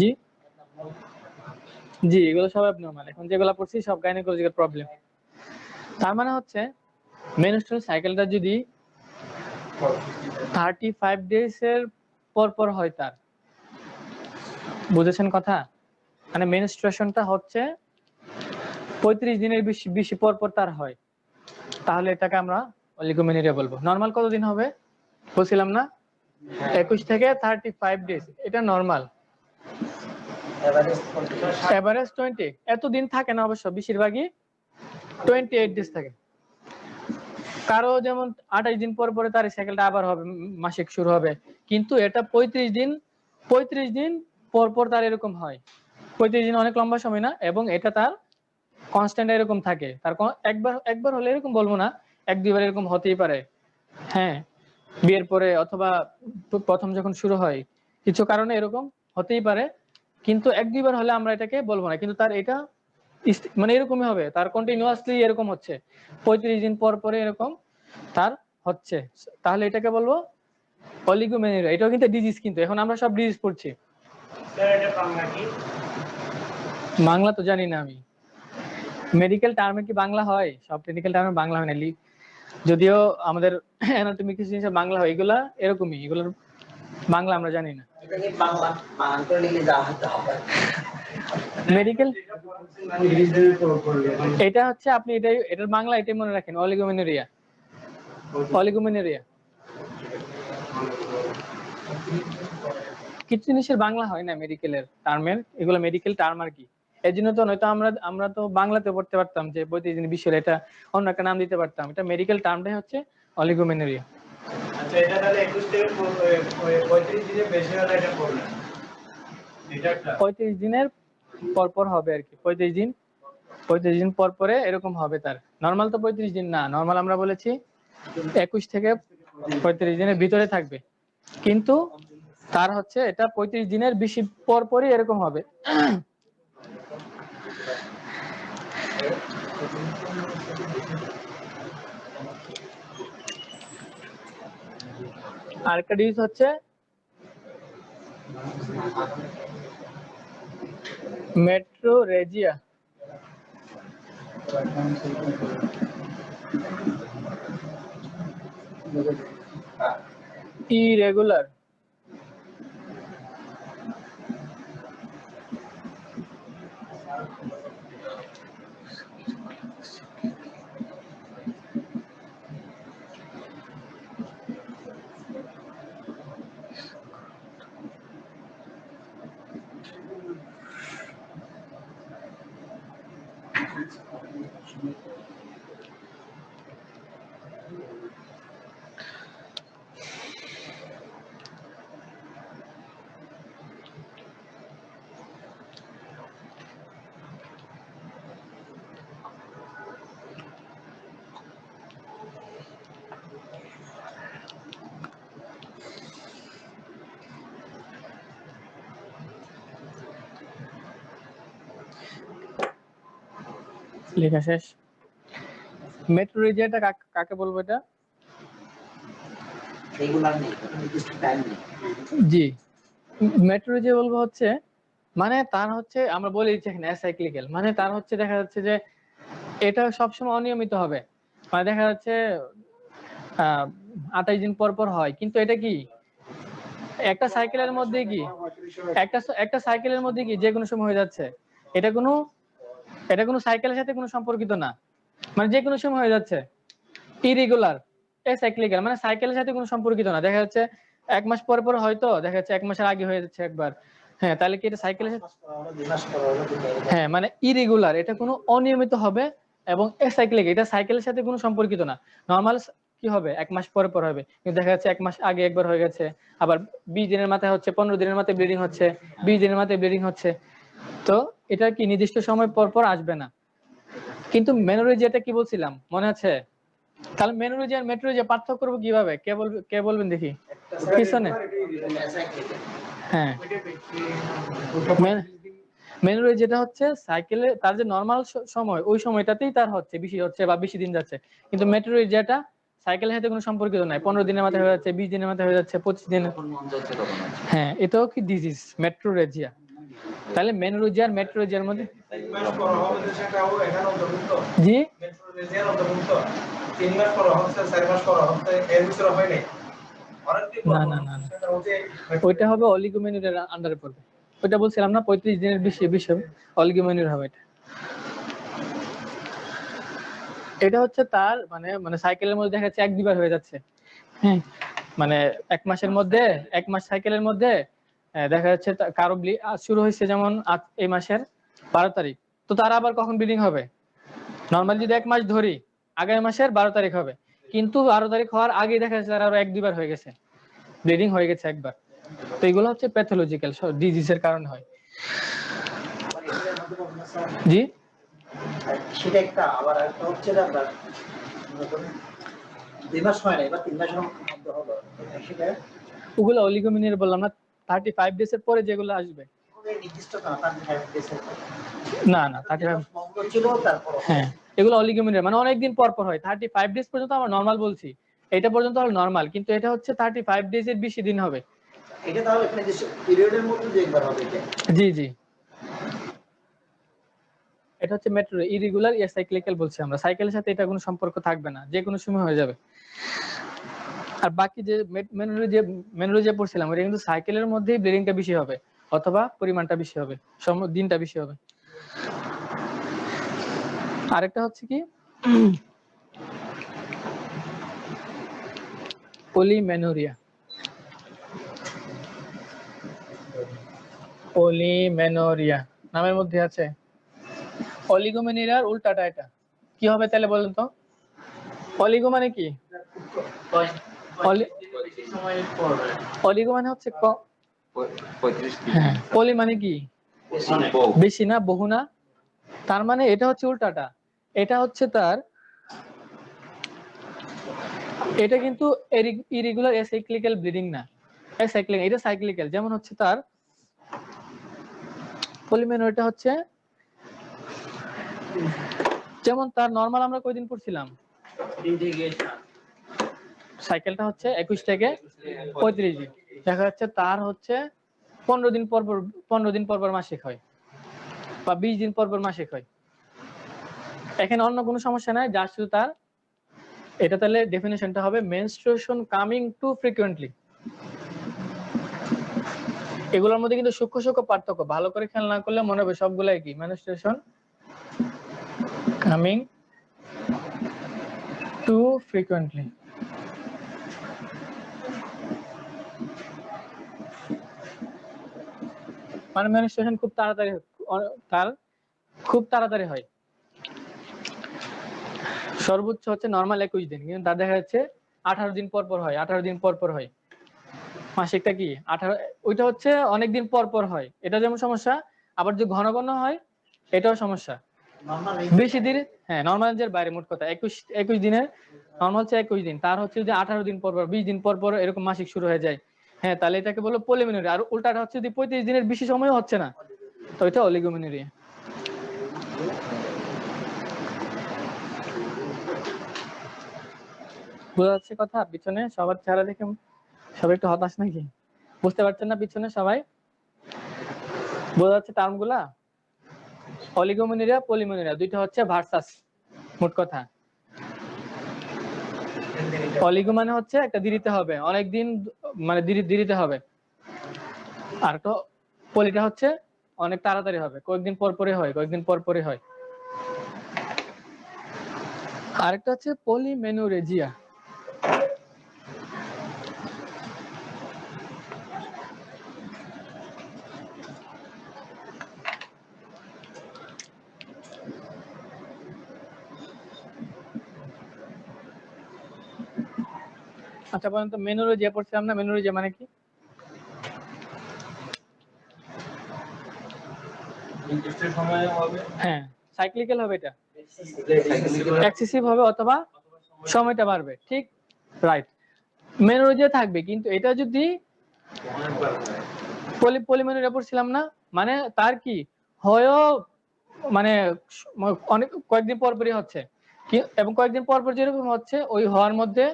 জি জি এগুলো সব অ্যাবনরমাল, এখন যেগুলো পড়ছি সব গাইনোকোলজিক্যাল প্রবলেম। তার মানে হচ্ছে মেনস্ট্রুয়াল সাইকেলটা যদি 35 ডেজ এর পর পর হয়, তার বুঝেছেন কথা? মানে মেনস্ট্রুয়েশনটা হচ্ছে 35 দিনের বেশি বেশি পর পর তার হয়, তাহলে এটাকে আমরা অলিগোমেনোরিয়া বলবো। নরমাল কতদিন হবে বলছিলাম না, 21 থেকে 35 ডেজ, এটা নরমাল। এভারেজ 20, এতদিন থাকে না অবশ্য, বেশিরভাগই 28 ডেজ থাকে। কারো যেমন 28 দিন পর পরে তার সাইকেলটা আবার হবে, মাসিক শুরু হবে, কিন্তু এটা 35 দিন পর পর তার এরকম হয়। 35 দিন অনেক লম্বা সময় না, এবং এটা তার কনস্ট্যান্ট এরকম থাকে, তার একবার হলে এরকম বলবো না, 1-2 বার এরকম হতেই পারে। হ্যাঁ বিয়ের পরে অথবা প্রথম যখন শুরু হয় কিছু কারণে এরকম হতেই পারে, কিন্তু 1-2 বার হলে আমরা এটাকে বলবো না, কিন্তু তার এটা মানে এরকমই হবে, তার কন্টিনিউয়াসলি এরকম হচ্ছে, 35 দিন পর পরে এরকম তার হচ্ছে, তাহলে এটাকে বলবো অলিগোমেনোরিয়া। এটাও কিন্তু ডিজিজ, কিন্তু এখন আমরা সব ডিজিজ পড়ছি। বাংলা তো জানি না আমি, মেডিকেল টার্মে কি বাংলা হয়? সব টেকনিক্যাল টার্মে বাংলা হয় না, যদিও আমাদের অ্যানাটমি কিছু জিনিস বাংলা হয়, এগুলা এরকমই, এগুলোর বাংলা আমরা জানি না। মেডিকেল এটা হচ্ছে, আপনি এটার বাংলা এটাই মনে রাখেন, অলিগোমেনোরিয়া। অলিগোমেনোরিয়া কিছু জিনিসের বাংলা হয় না মেডিকেলের টার্মের, এগুলো মেডিকেল টার্ম আর কি। এর জন্য তো নয়তো আমরা তো বাংলাতে পড়তে পারতাম যে 35 দিন বিষয়, এটা অন্য একটা নাম দিতে পারতাম, এটা মেডিকেল টার্মটাই হচ্ছে অলিগোমেনোরিয়া। আচ্ছা এটা তাহলে 21 থেকে 35 দিনের বেশি হলে এটা প্রবলেম, এটা একটা 35 দিনের পর পর হবে আর কি, 35 দিন পর পরে এরকম হবে তার। নরমাল তো 35 দিন না, নরমাল আমরা বলেছি 21 থেকে 35 দিনের ভিতরে থাকবে, কিন্তু তার হচ্ছে এটা 35 দিনের বেশি পর পরই এরকম হবে। আরেকটা ডিজিজ হচ্ছে মেট্রোরেজিয়া। ইরেগুলার। লেখা শেষ। মেট্রোরেজিয়াটা কাকে বলবো? এটা রেগুলার নেই, নির্দিষ্ট টাইম নেই। জি, মেট্রোরেজিয়া বলবো হচ্ছে মানে তার হচ্ছে আমরা বলি যেখানে অ্যাসাইক্লিক্যাল, মানে তার হচ্ছে দেখা যাচ্ছে যে এটা সবসময় অনিয়মিত হবে, মানে দেখা যাচ্ছে 28 দিন পর পর হয়, কিন্তু এটা কি একটা সাইকেলের মধ্যে কি একটা সাইকেলের মধ্যে কি যে কোনো সময় হয়ে যাচ্ছে। এটা কোনো সাইকেলের সাথে কোনো সম্পর্কিত না, মানে যে কোনো সময় হয়ে যাচ্ছে। ইরেগুলার অ্যাসাইক্লিক্যাল মানে সাইকেলের সাথে কোনো সম্পর্কিত না, দেখা যাচ্ছে 1 মাস পর পর হয়তো দেখা যাচ্ছে 1 মাসের আগে হয়ে যাচ্ছে একবার। হ্যাঁ, তাহলে কি এটা সাইকেলের সাথে? হ্যাঁ, মানে ইরেগুলার এটা কোনো অনিয়মিত হবে, এবং অ্যাসাইক্লিক এটা সাইকেলের সাথে কোনো সম্পর্কিত না। নরমাল কি হবে 1 মাস পর পর হবে, কিন্তু দেখা যাচ্ছে 1 মাস আগে একবার হয়ে গেছে, আবার 20 দিনের মাথায় হচ্ছে, 15 দিনের মাথায় ব্লিডিং হচ্ছে, 20 দিনের মাথায় ব্লিডিং হচ্ছে। তো এটা কি নির্দিষ্ট সময় পর পর আসবে না। কিন্তু মেনোরেজিয়াটা কি বলছিলাম মনে আছে? তাহলে মেনোরেজিয়া আর মেট্রোরেজিয়া পার্থক্য করবো কিভাবে? কে বলবেন দেখি পিছনে? হ্যাঁ, মেনোরেজিয়াটা হচ্ছে সাইকেলে তার যে নরমাল সময় ওই সময়টাতেই তার হচ্ছে বেশি হচ্ছে বা বেশি দিন যাচ্ছে, কিন্তু মেট্রোরেজিয়াটা সাইকেলের সাথে কোনো সম্পর্কিত নাই। 15 দিনের মাথায় হয়ে যাচ্ছে, 20 দিনের মাথায় হয়ে যাচ্ছে, 25 দিনে। হ্যাঁ, এটাও কি ডিজিজ মেট্রোরেজিয়া। তাহলে মেনোরেজিয়া আর মেট্রোরেজিয়ার মধ্যে জি 3 মাস পর হচ্ছে, 4 মাস পর হচ্ছে, এর ভিতরে হয় নাই। না না না, ওইটা হবে অলিগোমেনুরের আন্ডারে পড়বে। ওইটা বলছিলাম না 35 দিনের বেশি বেশি অলিগোমেনুর হবে। এটা হচ্ছে তার মানে মানে সাইকেলের মধ্যে দেখা যাচ্ছে 1-2 বার হয়ে যাচ্ছে। হ্যাঁ, মানে 1 মাসের মধ্যে 1 মাস সাইকেলের মধ্যে দেখা যাচ্ছে কারো শুরু হয়েছে যেমন এই মাসের 12 তারিখ, তো তার আবার কখন ব্লিডিং হবে? নরমালি যদি 1 মাস ধরি আগামী মাসের 12 তারিখ হবে, কিন্তু 12 তারিখ হওয়ার আগে দেখা যাচ্ছে তার আরো 1-2 বার হয়ে গেছে, ব্লিডিং হয়ে গেছে একবার। তো এগুলো হচ্ছে প্যাথোলজিক্যাল ডিজিজের কারণে হয়। জি, সেটা একটা। আবার একটা হচ্ছে আপনার 2 মাস হয় না, এবার 3 মাসের মধ্যে হলো, সেটা ওগুলো অলিগোমেনুর বললাম না, 35 ডেজ এর পরে যেগুলো আসবে। নির্দিষ্ট না, 35 ডেজ না না 35 বন্ধ ছিল, তারপর হ্যাঁ, এগুলো অলিগোমেনুর মানে অনেকদিন পর পর হয়। 35 ডেজ পর্যন্ত আমরা নরমাল বলছি, এটা পর্যন্ত হলো নরমাল, কিন্তু এটা হচ্ছে 35 ডেজ এর বেশি দিন হবে। এটা তাহলে এখানে যে পিরিয়ডের মধ্যে যে একবার হবে এটা। জি জি, এটা হচ্ছে মেট্রো ইরেগুলার সাইক্লিক্যাল বলছি আমরা। সাইকেলের সাথে এটা কোনো সম্পর্ক থাকবে না, যে কোনো সময় হয়ে যাবে। আর বাকি যে মেনোরেজিয়া পড়ছিলাম ওটা কিন্তু সাইকেলের মধ্যেই ব্লিডিংটা বেশি হবে, অথবা পরিমাণটা বেশি হবে, দিনটা বেশি হবে। আরেকটা হচ্ছে কি পলিমেনোরিয়া। পলিমেনোরিয়া নামের মধ্যে আছে। অলিগোমেনুরিয়ার উল্টাটা এটা কি হবে তাহলে বলেন তো? অলিগো মানে কি? অলিগো মানে হচ্ছে 35 দিন। হ্যাঁ, পলি মানে কি বেশি না, বহু না। তার মানে এটা হচ্ছে উল্টাটা, এটা হচ্ছে তার এটা কিন্তু ইরেগুলার অ্যাসাইক্লিক্যাল ব্লিডিং না, অ্যাসাইক্লিক, এটা সাইক্লিক্যাল। যেমন হচ্ছে তার পলিমেনোরিয়াটা হচ্ছে, যেমন তার নরমাল আমরা কয়দিন পড়ছিলাম, সাইকেলটা হচ্ছে 21 থেকে 35 দিন, দেখা যাচ্ছে তার হচ্ছে 15 দিন পর পর 15 দিন পর পর মাসিক হয় বা 20 দিন পর পর মাসিক হয়। এখানে অন্য কোনো সমস্যা নাই, যা শুধু তার এটা, তাহলে ডেফিনিশনটা হবে মেনস্ট্রুয়েশন কামিং টু ফ্রিকুয়েন্টলি। এগুলোর মধ্যে কিন্তু সূক্ষ্ম সূক্ষ্ম পার্থক্য, ভালো করে খেয়াল না করলে মনে হবে সবগুলাই কি মেনস্ট্রুয়েশন কামিং টু ফ্রিকুয়েন্টলি। মানে মেনস্ট্রুয়েশন খুব তাড়াতাড়ি, তার খুব তাড়াতাড়ি হয়। সর্বোচ্চ হচ্ছে নরমাল 21 দিন, কিন্তু তার দেখা যাচ্ছে 18 দিন পর পর হয়, 18 দিন পর পর হয়। মাসিকটা কি 18, ওইটা হচ্ছে অনেক দিন পর পর হয়, এটা যেমন সমস্যা। আবার যে ঘন ঘন হয় এটাও সমস্যা। বেশি দিন, হ্যাঁ নরমালের বাইরে, মোট কথা 21 দিনের নরমাল হচ্ছে 21 দিন, তার হচ্ছে যদি 18 দিন পর পর 20 দিন পর পর এরকম মাসিক শুরু হয়ে যায়, হ্যাঁ তাহলে এটাকে বলো পলিমেনোরিয়া। আর উল্টাটা হচ্ছে যদি 35 দিনের বেশি সময়ও হচ্ছে না, তো এটা অলিগোমেনোরিয়া। বোঝা যাচ্ছে কথা? পিছনে সবার চেহারা দেখে সবাই একটু হতাশ নাকি? বুঝতে পারছেন না পিছনে সবাই? বোঝা যাচ্ছে টার্মগুলা? অলিগোমেনোরিয়া, পলিমেনোরিয়া দুইটা হচ্ছে ভার্সাস, মোট কথা। অলিগো মানে হচ্ছে একটা দেরিতে হবে, অনেকদিন মানে দেরিতে হবে, আর তো পলিটা হচ্ছে অনেক তাড়াতাড়ি হবে, কয়েকদিন পর পরে হয়, কয়েকদিন পর পরে হয়। আরেকটা হচ্ছে পলিমেনোরেজিয়া। আচ্ছা বলেন তো, মেনোরেজিয়া পড়ছিলাম না, মেনোরেজিয়া মানে কি? হ্যাঁ সাইক্লিক্যাল হবে, এটা এক্সেসিভ হবে অথবা সময়টা বাড়বে, ঠিক রাইট। মেনোরেজিয়া থাকবে, কিন্তু এটা যদি পলিমেনোরিয়া পড়ছিলাম না, মানে তার কি হয়ও মানে অনেক কয়েকদিন পর পরই হচ্ছে, এবং কয়েকদিন পর পর যেরকম হচ্ছে ওই হওয়ার মধ্যে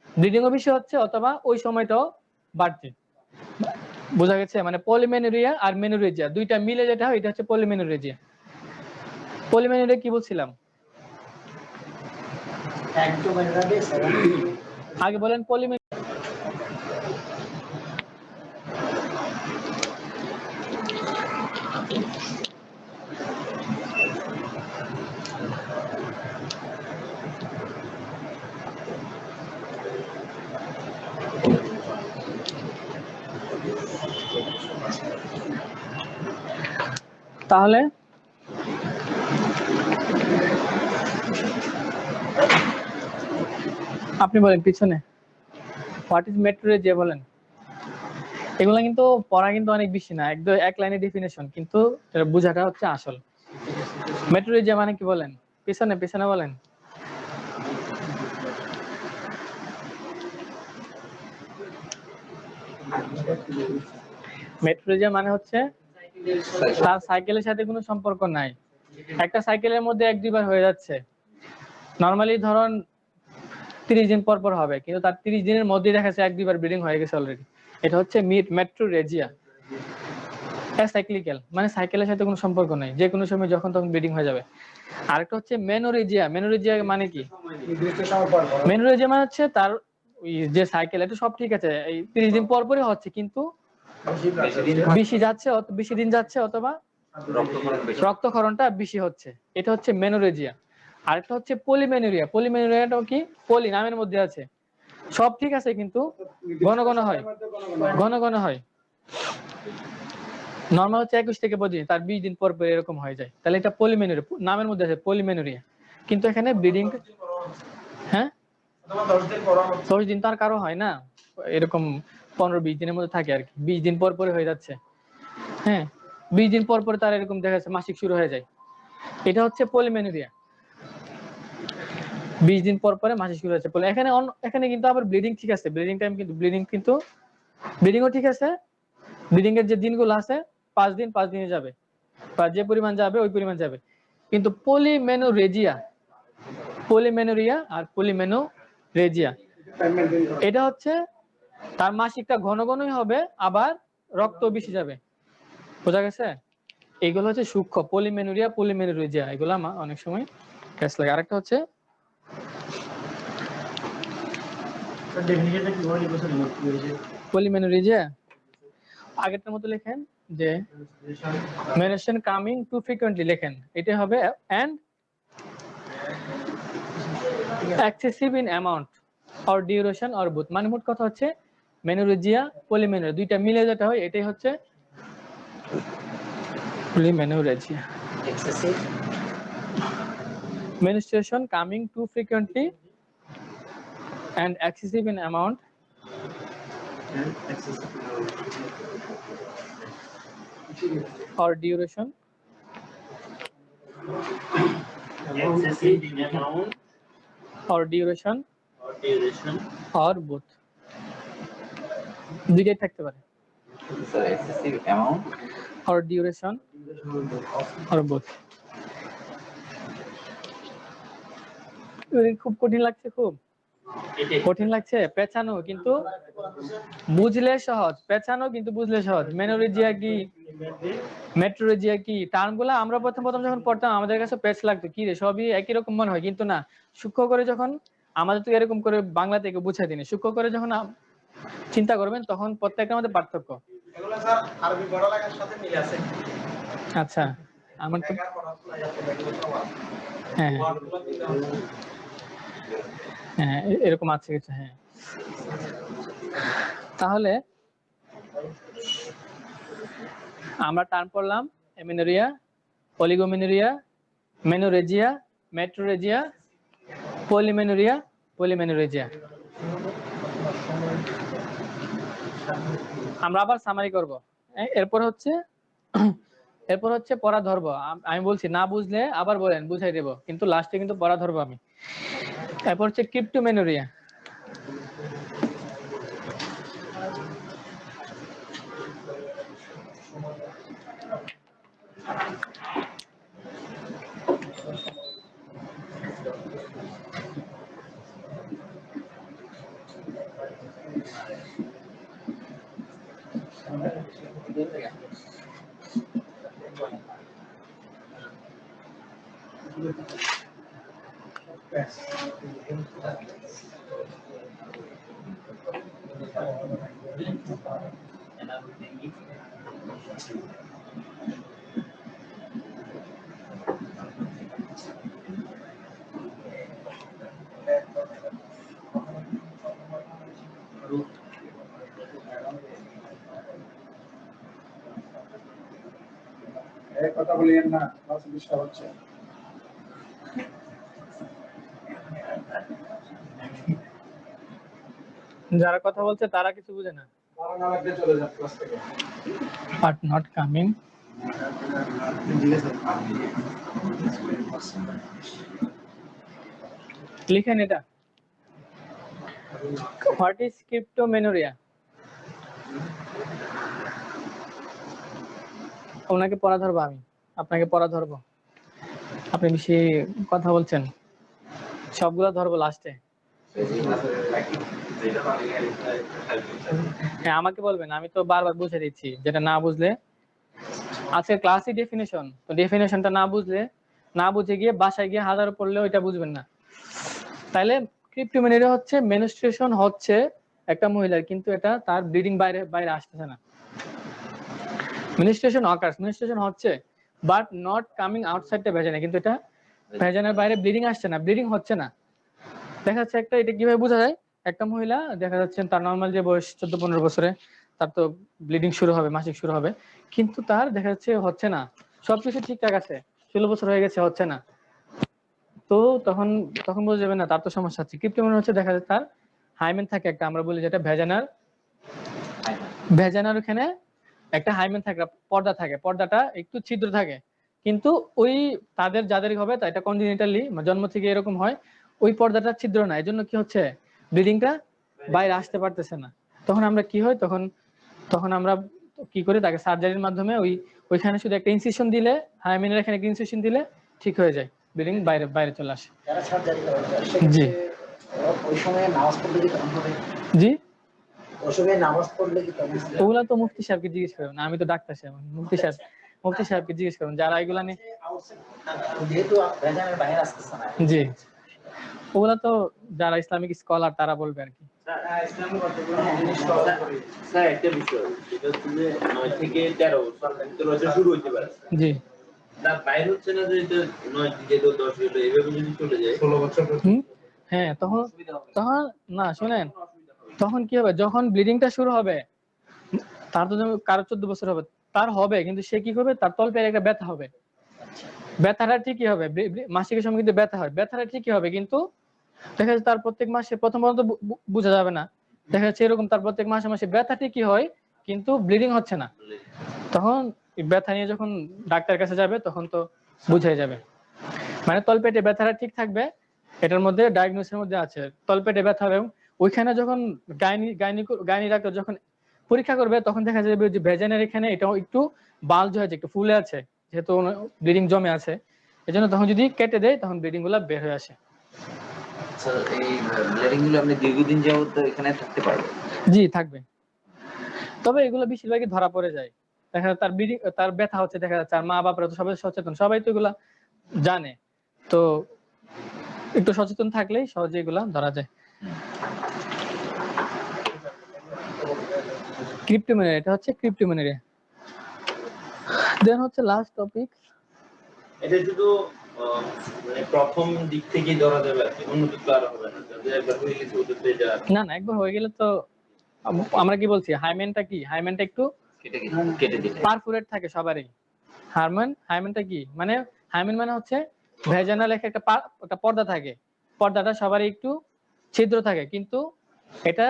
ব্লিডিংও বেশি হচ্ছে অথবা ওই সময়টাও বাড়ছে। বোঝা গেছে? মানে পলিমেনোরিয়া আর মেনোরেজিয়া দুইটা মিলে যেটা হয় এটা হচ্ছে পলিমেনোরেজিয়া। পলিমেনোরিয়া কি বলছিলাম আগে বলেন? পলিমেনোরিয়া তাহলে আপনি বলেন পিছনে, হোয়াট ইজ মেট্রোরেজিয়া বলেন। এগুলা কিন্তু পড়া কিন্তু অনেক বেশি না, একদম এক লাইনে ডেফিনেশন, কিন্তু বোঝাটা হচ্ছে আসল। মেট্রোরেজিয়া মানে কি বলেন? পিছনে পিছনে বলেন। মেট্রোরেজিয়া মানে হচ্ছে তার সাইকেলের সাথে কোনো সম্পর্ক নাই, একটা সাইকেলের মধ্যে 1-2 বার হয়ে যাচ্ছে। নরমালি ধরুন 30 দিন পর পর হবে, কিন্তু তার 30 দিনের মধ্যে দেখা যাচ্ছে 1-2 বার ব্লিডিং হয়ে গেছে অলরেডি, এটা হচ্ছে মেট্রোরেজিয়া। অ্যাসাইক্লিক্যাল মানে সাইকেলের সাথে কোনো সম্পর্ক নাই, যে কোনো সময় যখন তখন ব্লিডিং হয়ে যাবে। আরেকটা হচ্ছে মেনোরেজিয়া। মেনোরেজিয়া মানে কি? মেনোরেজিয়া মানে হচ্ছে তার যে সাইকেল, এটা সব ঠিক আছে, এই 30 দিন পর পরই হচ্ছে, কিন্তু বেশি দিন যাচ্ছে অথবা রক্তক্ষরণটা বেশি হচ্ছে, এটা হচ্ছে মেনোরেজিয়া। আরেকটা হচ্ছে পলিমেনোরিয়া। পলিমেনোরিয়াটাও কি? পলি নামের মধ্যে আছে, সব ঠিক আছে কিন্তু ঘন ঘন হয়, ঘন ঘন হয়। নরমাল হচ্ছে 21 থেকে 25 দিন, তার 20 দিন পর পর এরকম হয়ে যায়, তাহলে এটা পলিমেনোরিয়া, নামের মধ্যে আছে পলিমেনোরিয়া, কিন্তু এখানে ব্লিডিং, হ্যাঁ 10 দিন তার কারো হয় না, এরকম 15-20 দিনের মধ্যে থাকে আর কি, 20 দিন পর পরে হয়ে যাচ্ছে। হ্যাঁ 20 দিন পর পর তার এরকম দেখা যাচ্ছে মাসিক শুরু হয়ে যায়, এটা হচ্ছে পলিমেনোরিয়া। 20 দিন পর পরে মাসিক শুরু হচ্ছে। বলে এখানে কিন্তু আবার ব্লিডিং ঠিক আছে, ব্লিডিং টাইম কিন্তু ব্লিডিংও ঠিক আছে। ব্লিডিং এর যে দিনগুলো আছে 5 দিন 5 দিনে যাবে, বা যে পরিমাণ যাবে ওই পরিমাণ যাবে। কিন্তু পলিমেনোরিয়া আর পলিমেনোরেজিয়া এটা হচ্ছে তার মাসিকটা ঘন ঘনই হবে, আবার রক্ত বেশি যাবে। বোঝা গেছে? এইগুলো হচ্ছে সূক্ষ্ম পলিমেনোরিয়া, এগুলো আমার অনেক সময় ক্যাশ লাগে। আরেকটা হচ্ছে ডেফিনিশনটা কি বলি বছর পলিমেনোরিয়া, আগেরটার মতো লেখেন যে মেনস্ট্রুয়েশন কামিং টু ফ্রিকোয়েন্টলি, লেখেন এটা হবে and excessive in amount or duration or both. মানে মোট কথা হচ্ছে মেনোরেজিয়া পলিমেনোরিয়া দুইটা মিলে যেটা হয় এটাই হচ্ছে polymenorrhagia. Excessive Menstruation coming too frequently and excessive in amount or duration excessive in amount or duration or both, দুইটাই থাকতে পারে, sir excessive amount or duration or both। খুব কঠিন লাগছে, খুব কঠিন লাগছে। পেছানো কিন্তু বুঝলে সহজ, পেছানো কিন্তু বুঝলে সহজ। মেনোরেজিয়া কি, মেট্রোরেজিয়া কি, টার্মগুলো আমরা প্রথম যখন পড়তাম আমাদের কাছে পেছ লাগতো, কি রে সবই একই রকম মনে হয়, কিন্তু না, সূক্ষ্ম করে যখন আমাদের তো এরকম করে বাংলা থেকে বুঝাই দিনি, সূক্ষ্ম করে যখন চিন্তা করবেন তখন প্রত্যেকটা আমাদের পার্থক্য। এগুলো স্যার আরবি পড়া লাগার সাথে মিল আছে। আচ্ছা, আমার তো হ্যাঁ হ্যাঁ এরকম আছে কিছু। হ্যাঁ, তাহলে আমরা টার্ম পড়লাম এমিনোরিয়া, অলিগোমেনোরিয়া, মেনোরেজিয়া, মেট্রোরেজিয়া, পলিমেনোরেজিয়া। আমরা আবার সামারি করব। এরপর হচ্ছে পড়া ধরবো। আমি বলছি না বুঝলে আবার বলেন, বুঝাই দেব, কিন্তু লাস্টে কিন্তু পড়া ধরবো আমি। এরপর হচ্ছে ক্রিপ্টোমেনোরিয়া। কথা বলিয়েন না, সমস্যা হচ্ছে। যারা কথা বলছে তারা কিছু বুঝে না। চলে যান ক্লাস থেকে। বাট নট কামিং, লিখেন এটা। What is cryptomenorrhoea? ওনাকে পড়া ধরবো, আমি আপনাকে পড়া ধরবো। আপনি বেশি কথা বলছেন, সবগুলো ধরবো লাস্টে। হ্যাঁ, আমাকে বলবেন, আমি তো বারবার বুঝে দিচ্ছি। যেটা না বুঝলে আজকে ক্লাসই ডেফিনেশন, তো ডেফিনেশনটা না বুঝে গিয়ে বাসায় গিয়ে হাজার পড়লেও এটা বুঝবেন না। তাইলে ক্রিপ্টোমেনোরিয়া হচ্ছে মেনস্ট্রুয়েশন হচ্ছে একটা মহিলার, কিন্তু এটা তার ব্লিডিং বাইরে আসতেছে না। মেনস্ট্রুয়েশন হচ্ছে but not coming outside the vagina, কিন্তু এটা ভ্যাজাইনার বাইরে ব্লিডিং আসছে না, ব্লিডিং হচ্ছে না। দেখা যাচ্ছে একটা, এটা কিভাবে বোঝা যায়? একটা মহিলা দেখা যাচ্ছে তার নর্মাল যে বয়স 14-15 বছরে, তার তো ব্লিডিং শুরু হবে, মাসিক শুরু হবে, কিন্তু তার দেখা যাচ্ছে হচ্ছে না, সবকিছু ঠিকঠাক আছে, 16 বছর হয়ে গেছে, হচ্ছে না। তো তখন বোঝা যাবে না তার তো সমস্যা আছে। ক্রিপ্টোমেনোরিয়া হচ্ছে দেখা যায় তার হাইমেন থাকে একটা, আমরা বলি যেটা ভ্যাজানার ওখানে একটা হাইমেন থাকে, পর্দা থাকে, পর্দাটা একটু ছিদ্র থাকে, কিন্তু ওই যাদের হবে তা এটা কনজেনিটালি জন্ম থেকে এরকম হয়, ওই পর্দাটা ছিদ্র না, এজন্য কি হচ্ছে ব্লিডিংটা বাইরে আসতে পারতেছে না। তখন আমরা কি হয়, তখন আমরা কি করি, তাকে সার্জারির মাধ্যমে ওইখানে শুধু একটা ইনসিশন দিলে, হায়ামিনের এখানে একটা ইনসিশন দিলে ঠিক হয়ে যায়, ব্লিডিং বাইরে বাইরে চলে আসে। যারা সার্জারি করে জি ওই সময় নামাজ পড়লে কি তখন হবে? জি, ওই সময় নামাজ পড়লে কি তখন হবে? ওগুলা তো মুফতি সাহেবকে জিজ্ঞেস করুন, আমি তো ডাক্তার সাহেব, মুফতি সাহেবকে জিজ্ঞেস করুন যারা এগুলা নিয়ে। যেহেতু ভেজানের বাইরে আসতেছে না, জি, ওগুলা তো যারা ইসলামিক স্কলার তারা বলবে আর কি। স্যার একটা বিষয়, যেটা হচ্ছে যে 9 থেকে 13 বছর ভিতরে হয়তো শুরু হইতে পারে, জি তার বাইরে হচ্ছে না যে এটা 9 থেকে 10 হইলো এভাবে যদি চলে যায় 16 বছর হ্যাঁ, তখন না শুনেন, তখন কি হবে, যখন ব্লিডিংটা শুরু হবে, তার তো যেমন কারো 14 বছর হবে, তার হবে, কিন্তু সে কি করবে, তার তলপেটে একটা ব্যথা হবে, ব্যথাটা ঠিকই হবে, মাসিকের সময় কিন্তু ব্যথা হয়, ব্যথাটা ঠিকই হবে, কিন্তু দেখা যাচ্ছে তার প্রত্যেক মাসে প্রথমত বোঝা যাবে না, দেখা যাচ্ছে এরকম তার প্রত্যেক মাসে মাসে ব্যথা ঠিকই হয় কিন্তু ব্লিডিং হচ্ছে না। তখন এই ব্যথা নিয়ে যখন ডাক্তারের কাছে যাবে তখন তো বুঝাই যাবে, মানে তলপেটে ব্যথাটা ঠিক থাকবে, এটার মধ্যে ডায়াগনোসিসের মধ্যে আছে তলপেটে ব্যথা হবে। ওইখানে যখন গাইনি ডাক্তার যখন পরীক্ষা করবে তখন দেখা যাবে যে ভেজানের এখানে এটা একটু বাল্জ হয়েছে, একটু ফুলে আছে, যেহেতু ব্লিডিং জমে আছে, এজন্য তখন যদি কেটে দেয় তখন ব্লিডিং গুলা বের হয়ে আসে। স্যার এই ব্লিডিং গুলো আপনি দীর্ঘদিন যাবত এখানে থাকতে পারবেন? জি থাকবে, তবে এগুলো বেশিরভাগই ধরা পড়ে যায়, দেখা যাচ্ছে তার ব্যথা হচ্ছে, দেখা যাচ্ছে আর মা বাপরা তো সবাই সচেতন, সবাই তো এগুলা জানে, তো একটু সচেতন থাকলেই সহজে এগুলা ধরা যায়। ক্রিপ্টোমেনারি, এটা হচ্ছে ক্রিপ্টোমেনারি। দেন হচ্ছে লাস্ট টপিক, এটা শুধু মানে প্রথম দিক থেকেই ধরা যাবে আর কি, অন্য দিক তো আর হবে না, যদি একবার হয়ে গেছে ওদের তো এটা না একবার হয়ে গেলে তো আমরা কি বলছি, হাইমেনটা একটু কেটে দিলে পারফোরেট থাকে সবারই। হাইমেনটা কি মানে, হাইমেন মানে হচ্ছে ভেজানাল একটা পর্দা থাকে, পর্দাটা সবারই একটু ছিদ্র থাকে, কিন্তু এটা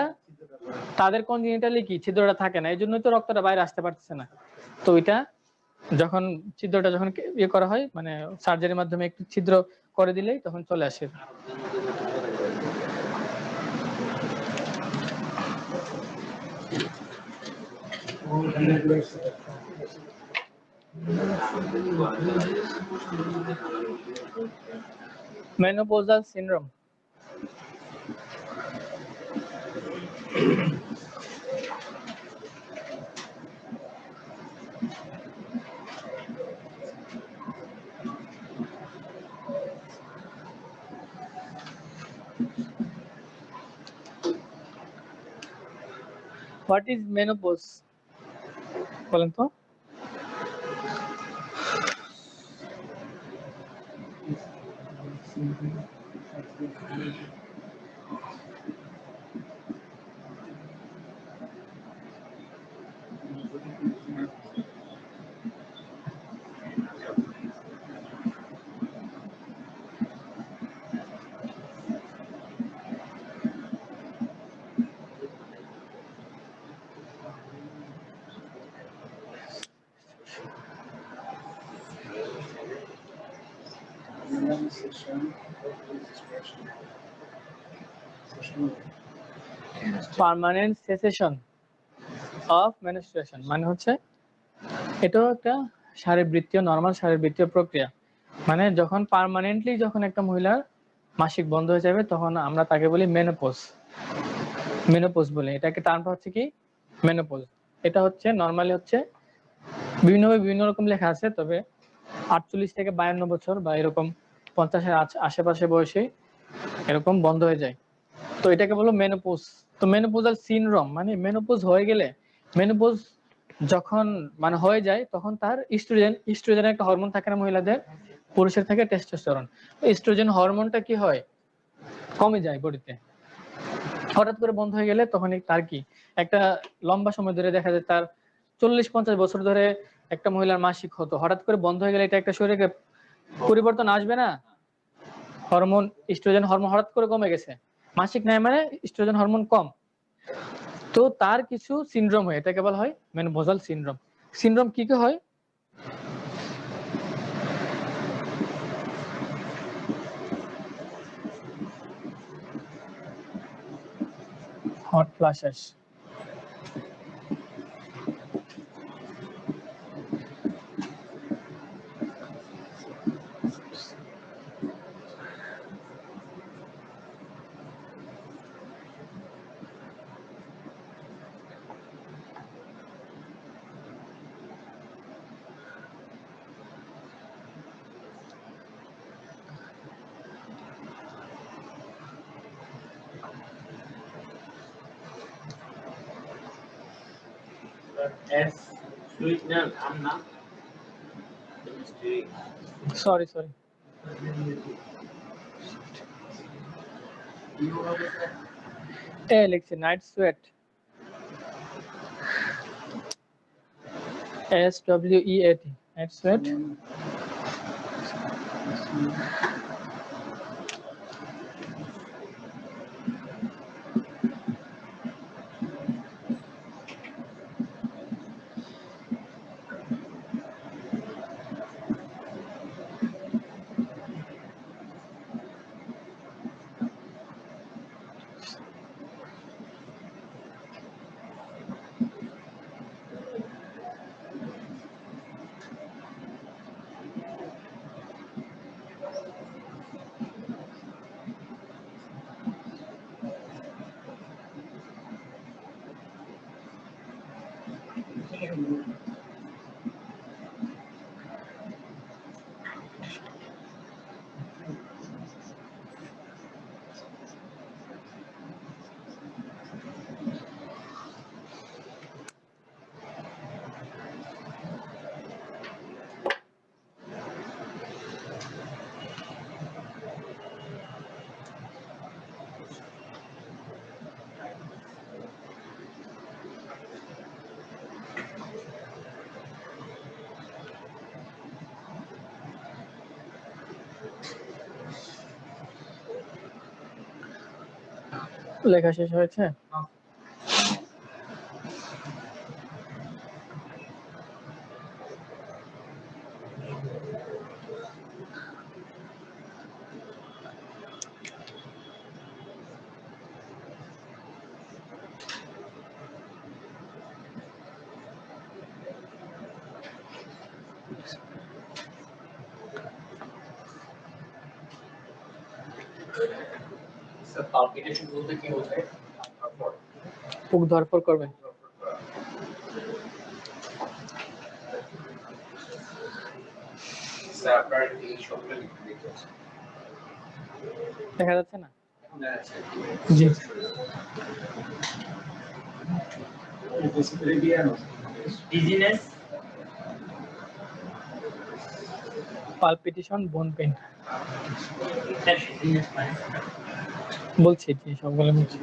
তাদের কনজেনিটালি কি ছিদ্রটা থাকে না, এই জন্যই তো রক্তটা বাইরে আসতে পারতেছে না। তো এটা যখন ছিদ্রটা যখন ইয়ে করা হয়, মানে সার্জারির মাধ্যমে একটু ছিদ্র করে দিলেই তখন চলে আসে। Menopausal syndrome. What is menopause? বলেন তো। পার্মানেন্ট সেসেশন অফ মেনস্ট্রুয়েশন মানে হচ্ছে এটাও একটা শারীরবৃত্তীয় নরমাল শারীরবৃত্তীয় প্রক্রিয়া, মানে যখন পার্মানেন্টলি যখন একটা মহিলার মাসিক বন্ধ হয়ে যাবে তখন আমরা তাকে বলি মেনোপজ বলে, এটাকে টার্মটা হচ্ছে কি মেনোপজ। এটা হচ্ছে নরমালি হচ্ছে বিভিন্ন রকম লেখা আছে, তবে 48 থেকে 52 বছর বা এরকম 50-এর আশেপাশে বয়সে এরকম বন্ধ হয়ে যায়, তো এটাকে বলো মেনোপজ। তো মেনোপোজাল সিনড্রোম মানে মেনোপজ হয়ে গেলে, মেনোপজ যখন মানে হয়ে যায় তখন তার ইস্ট্রোজেন একটা হরমোন থাকে না মহিলাদের, পুরুষের থেকে টেস্টোস্টেরন, ইস্ট্রোজেন হরমোনটা কি হয় কমে যায় বডিতে, হঠাৎ করে বন্ধ হয়ে গেলে তখন তার কি একটা লম্বা সময় ধরে দেখা যায় তার 40-50 বছর ধরে একটা মহিলার মাসিক হতো, হঠাৎ করে বন্ধ হয়ে গেলে এটা একটা শরীরে পরিবর্তন আসবে না, হরমোন ইস্ট্রোজেন হরমোন হঠাৎ করে কমে গেছে, মাসিক নাই মানে ইস্ট্রোজেন হরমোন কম, তো তার কিছু সিনড্রোম হয়, এটাকে বলা হয় মেনোপজাল সিনড্রোম। সিনড্রোম কি কি হয়, hot flashes. S sweetener amna chemistry Sorry. A লিখছে night sweat. SWEAT. Night sweat. লেখা শেষ হয়েছে? স্যার পালপিটেশন বলতে কি বোঝায়? বুক ধরফর করবে। স্যার আপনার এই শব্দটা লিখতে দেখেছি দেখা যাচ্ছে না? জি। ডিজিনেস পালপিটেশন, বোন পেইন ডিজিনেস মানে বলছি, জি সবগুলো বলছি।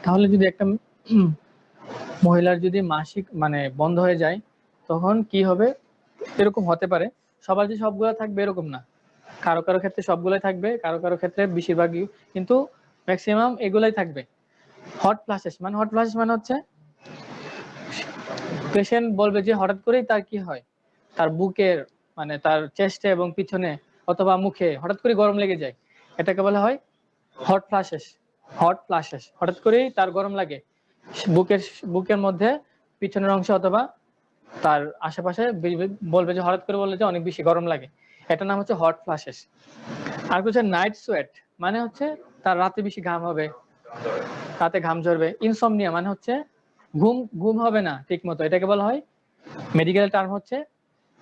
তাহলে যদি একটা মহিলার যদি মাসিক মানে বন্ধ হয়ে যায় তখন কি হবে? এরকম হতে পারে, সবার যে সবগুলো থাকবে এরকম না, কারো কারো ক্ষেত্রে সবগুলোই থাকবে, কারো কারো ক্ষেত্রে বেশিরভাগই, কিন্তু ম্যাক্সিমাম এগুলাই থাকবে। হট ফ্লাশেস মানে হচ্ছে পেশেন্ট বলবে যে হঠাৎ করেই তার কি হয়, তার বুকের মানে তার চেস্টে এবং পিছনে অথবা মুখে হঠাৎ করে গরম লেগে যায়, এটাকে বলা হয় হট ফ্লাশেস। হঠাৎ করেই তার গরম লাগে বুকের মধ্যে, পিছনের অংশে অথবা তার আশেপাশে, বলবে যে হঠাৎ করে বললে যে অনেক বেশি গরম লাগে, এটার নাম হচ্ছে হট ফ্লাশেস। আর হচ্ছে নাইট সোয়েট মানে হচ্ছে তার রাতে বেশি ঘাম হবে, রাতে ঘাম ঝরবে। ইনসমনিয়া মানে হচ্ছে ঘুম হবে না ঠিক মতো, এটাকে বলা হয় মেডিকেল টার্ম হচ্ছে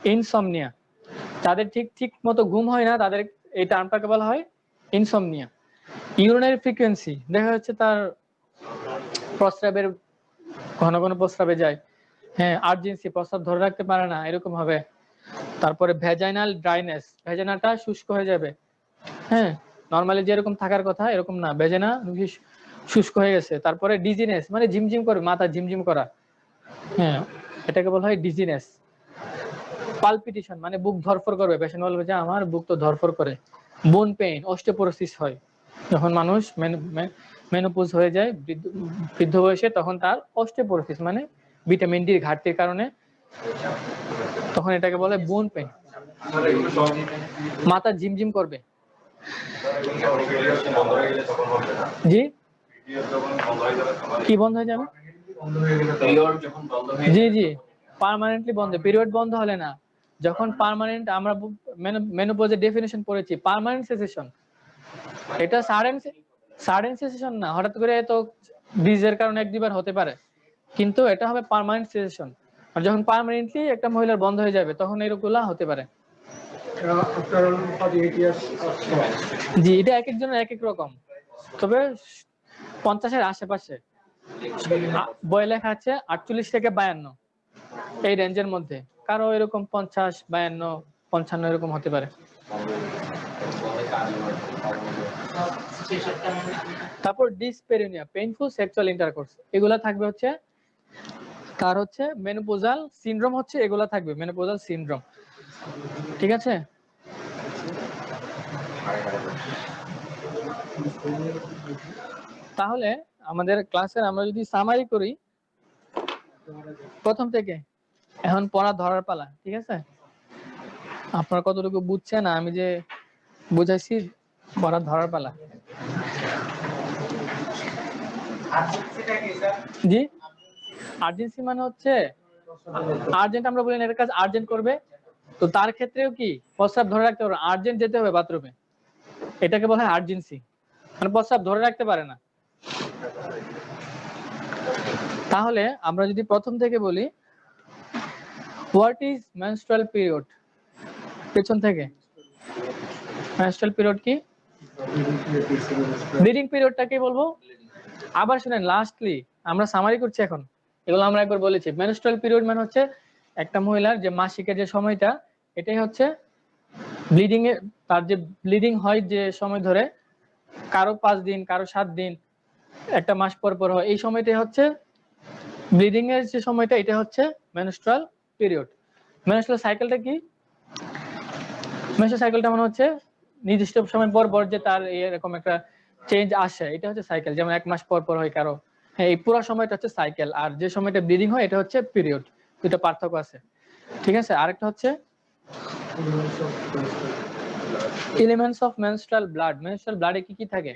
ইনসমনিয়া। যাদের ঠিক মতো ঘুম হয় না তাদের এই টার্মটাকে বলা হয় ইনসমনিয়া। ইউরিনারি ফ্রিকোয়েন্সি, দেখা যাচ্ছে তার প্রস্রাবের ঘন ঘন প্রস্রাবে যায়, হ্যাঁ আর্জেন্সি, প্রস্রাব ধরে রাখতে পারে না, এরকম হবে। তারপরে ভ্যাজাইনাল ড্রাইনেস, ভ্যাজাইনাটা শুষ্ক হয়ে যাবে, হ্যাঁ নরমালি যেরকম থাকার কথা এরকম না, ভ্যাজাইনা শুষ্ক হয়ে গেছে। তারপরে ডিজিনেস মানে ঝিমঝিম করবে, মাথা ঝিমঝিম করা, হ্যাঁ এটাকে বলা হয় ডিজিনেস। পালপিটেশন মানে বুক ধরফর করবে, পেশেন্ট বলবে যে আমার বুক তো ধরফর করে। বোন পেইন, অস্টিওপোরোসিস হয় যখন মানুষ মেনোপজ হয়ে যায় বৃদ্ধ বয়সে, তখন তার অস্টিওপোরোসিস মানে ভিটামিন ডির ঘাটতির কারণে তখন এটাকে বলে বোন পেইন। মাথা ঝিমঝিম করবে। জি কি বন্ধ হয়ে যাবে? জি জি পার্মানেন্টলি বন্ধ। পিরিয়ড বন্ধ হলে না, যখন পার্মানেন্ট, আমরা মেনোপজের ডেফিনিশন পড়েছি পার্মানেন্ট সেসেশন। এটা সাডেন সেসেশন না, হঠাৎ করে তো বীজের কারণে এক দুইবার হতে পারে, কিন্তু এটা হবে পার্মানেন্ট সেসেশন। আর যখন পার্মানেন্টলি একটা মহিলার বন্ধ হয়ে যাবে তখন এরকমগুলা হতে পারে। জি এটা এক একজনের এক এক রকম, তবে 50-এর আশেপাশে। বই লেখা আছে 48 থেকে 52 এই রেঞ্জের মধ্যে, কারো এরকম 50, 52, 55 এরকম হতে পারে। তারপর ডিসপেরিনিয়া, পেইনফুল সেক্সুয়াল ইন্টারকোর্স, এগুলা থাকবে হচ্ছে তার হচ্ছে মেনোপজাল সিনড্রোম, হচ্ছে এগুলা থাকবে মেনোপজাল সিনড্রোম। ঠিক আছে, তাহলে আমাদের ক্লাসের আমরা যদি সামারি করি প্রথম থেকে, এখন পড়া ধরার পালা। ঠিক আছে, আপনারা কতটুকু বুঝছেন আমি যে বুঝাইছি, পড়া ধরার পালা। জি আর্জেন্সি মানে হচ্ছে আর্জেন্ট, আমরা বলি না এর কাজ আর্জেন্ট করবে, তো তার ক্ষেত্রেও কি প্রস্রাব ধরে রাখতে পারবে, আর্জেন্ট যেতে হবে বাথরুমে, এটাকে বলা হয় আর্জেন্সি, মানে প্রস্রাব ধরে রাখতে পারে না। তাহলে আমরা যদি প্রথম থেকে বলি, হোয়াট ইজ মেনস্ট্রুয়াল পিরিয়ড, পেছন থেকে মেনস্ট্রুয়াল পিরিয়ড কি, ব্লিডিং পিরিয়ডটাকে বলবো। আবার শুনেন, লাস্টলি আমরা সামারি করছি এখন, এগুলো আমরা একবার বলেছি। মেনস্ট্রুয়াল পিরিয়ড মানে হচ্ছে একটা মহিলার যে মাসিকের যে সময়টা, এটাই হচ্ছে ব্লিডিং এর, তার যে ব্লিডিং হয় যে সময় ধরে, কারো 5 দিন, কারো 7 দিন, একটা মাস পর পর হয়, এই সময়টাই হচ্ছে ব্লিডিং এর যে সময়টা, এটা হচ্ছে মেনস্ট্রুয়াল পিরিয়ড। মেনস্ট্রুয়াল সাইকেলটা কি? মেনস্ট্রুয়াল সাইকেলটা মানে হচ্ছে নির্দিষ্ট সময় পর পর যে তার এরকম একটা চেঞ্জ আসে, এটা হচ্ছে সাইকেল। যেমন 1 মাস পর পর হয় কারো, হ্যাঁ এই পুরো সময়টা হচ্ছে সাইকেল, আর যে সময়টা ব্লিডিং হয় এটা হচ্ছে পিরিয়ড। দুটো পার্থক্য আছে। ঠিক আছে, আরেকটা হচ্ছে elements of menstrual blood. Menstrual ব্লাডে কি কি থাকে?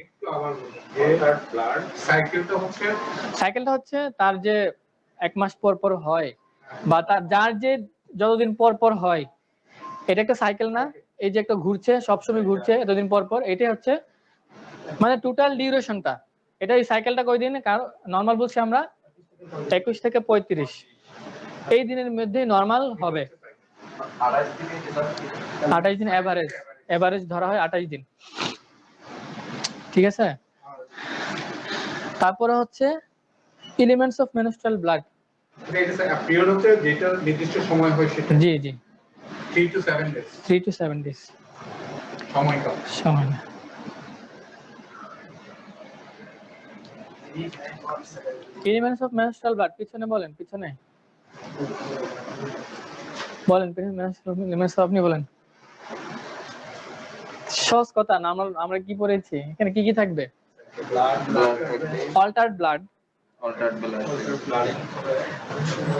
সাইকেলটা হচ্ছে তার যে 1 মাস পর পর হয়, বা তার যার যে যতদিন পর পর হয়, এটা একটা সাইকেল না? এই যে একটা ঘুরছে, সবসময় ঘুরছে এতদিন পর পর, এটাই হচ্ছে মানে টোটাল ডিউরেশনটা। এটা এই সাইকেলটা কয়দিন? কারণ নরমাল বলছি আমরা 21 থেকে 35 এই দিনের মধ্যে নরমাল হবে। 28 দিন এভারেজ ধরা হয় 28 দিন। ঠিক আছে, তারপরে হচ্ছে elements of menstrual blood. Period হচ্ছে যেটা নির্দিষ্ট সময় হয় সেটা। জি জি 3 to 7 days 3 to 7 days সময়কাল। সময় না। এলিমেন্টস অফ মেনস্ট্রুয়াল ব্লাড, পিছনে বলেন, পিছনে বলেন, আপনি বলেন। সহজ কথা না, আমরা কি পড়েছি এখানে, কি কি থাকবে? অল্টারড ব্লাড,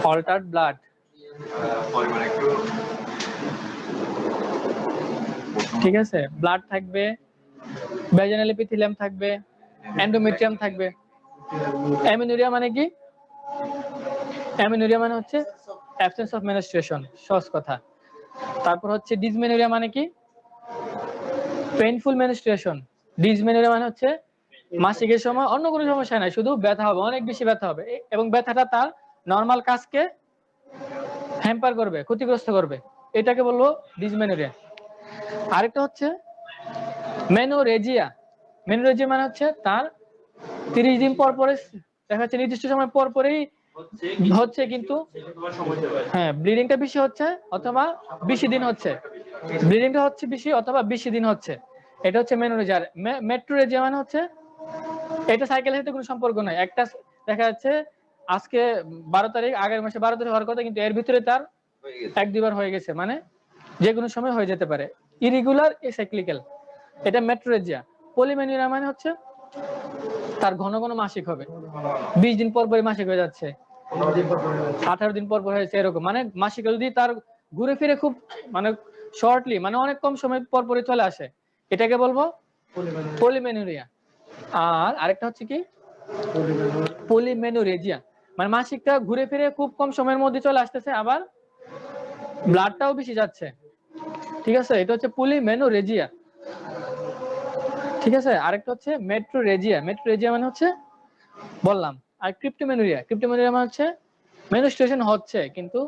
অল্টারড ব্লাড, ঠিক আছে, ব্লাড থাকবে, ভ্যাজিনাল এপিথেলিয়াম থাকবে, এন্ডোমেট্রিয়াম থাকবে। অ্যামিনুরিয়া মানে কি? অ্যামিনুরিয়া মানে হচ্ছে অ্যাবসেন্স অফ মেনস্ট্রুয়েশন, সহজ কথা। তারপর হচ্ছে ডিসমেনুরিয়া মানে কি? Painful menstruation. ডিসমেনুরিয়া মানে হচ্ছে মাসিকের সময় অন্য কোনো সমস্যা নাই, শুধু ব্যথা হবে, অনেক বেশি ব্যথা হবে, এবং ব্যথাটা তার নরমাল কাজকে হ্যাম্পার করবে, ক্ষতিগ্রস্ত করবে, এটাকে বলবো ডিসমেনুরিয়া। আরেকটা হচ্ছে মেনোরেজিয়া। মেনোরেজিয়া মানে হচ্ছে তার 30 দিন পর পরে দেখা যাচ্ছে নির্দিষ্ট সময় পর পরেই হচ্ছে, কিন্তু হ্যাঁ ব্লিডিংটা বেশি হচ্ছে অথবা বেশি দিন হচ্ছে, ব্লিডিংটা হচ্ছে বেশি অথবা বেশি দিন হচ্ছে, এটা হচ্ছে মেনোরেজিয়া। মেট্রোরেজিয়া মানে হচ্ছে এটা সাইকেলের সাথে কোনো সম্পর্ক নাই, একটা দেখা যাচ্ছে আজকে 12 তারিখ, আগের মাসে 12 তারিখ হওয়ার কথা, কিন্তু এর ভিতরে তার 1-2 বার হয়ে গেছে, মানে যে কোনো সময় হয়ে যেতে পারে, ইরেগুলার এসাইক্লিক্যাল, এটা মেট্রোরেজিয়া। পলিমেনুরিয়া মানে হচ্ছে তার ঘন ঘন মাসিক হবে, 20 দিন পর পরে মাসিক হয়ে যাচ্ছে, 18 দিন পর পর হয়েছে এরকম, মানে মাসিক যদি তার ঘুরে ফিরে খুব মানে শর্টলি, মানে অনেক কম সময় পর পরে চলে আসে, এটাকে বলবো পলিমেনুরিয়া। আর আরেকটা হচ্ছে কি পলিমেনুরেজিয়া, মানে মাসিকটা ঘুরে ফিরে খুব কম সময়ের মধ্যে চলে আসতেছে, আবার ব্লাডটাও বেশি যাচ্ছে, ঠিক আছে, এটা হচ্ছে পলিমেনুরেজিয়া। ঠিক আছে, আরেকটা হচ্ছে মেট্রোরেজিয়া। মেট্রোরেজিয়া মানে হচ্ছে বললাম। আর ক্রিপ্টোমেনুরিয়া, ক্রিপ্টোমেনুরিয়া মানে হচ্ছে মেনস্ট্রুয়েশন হচ্ছে কিন্তু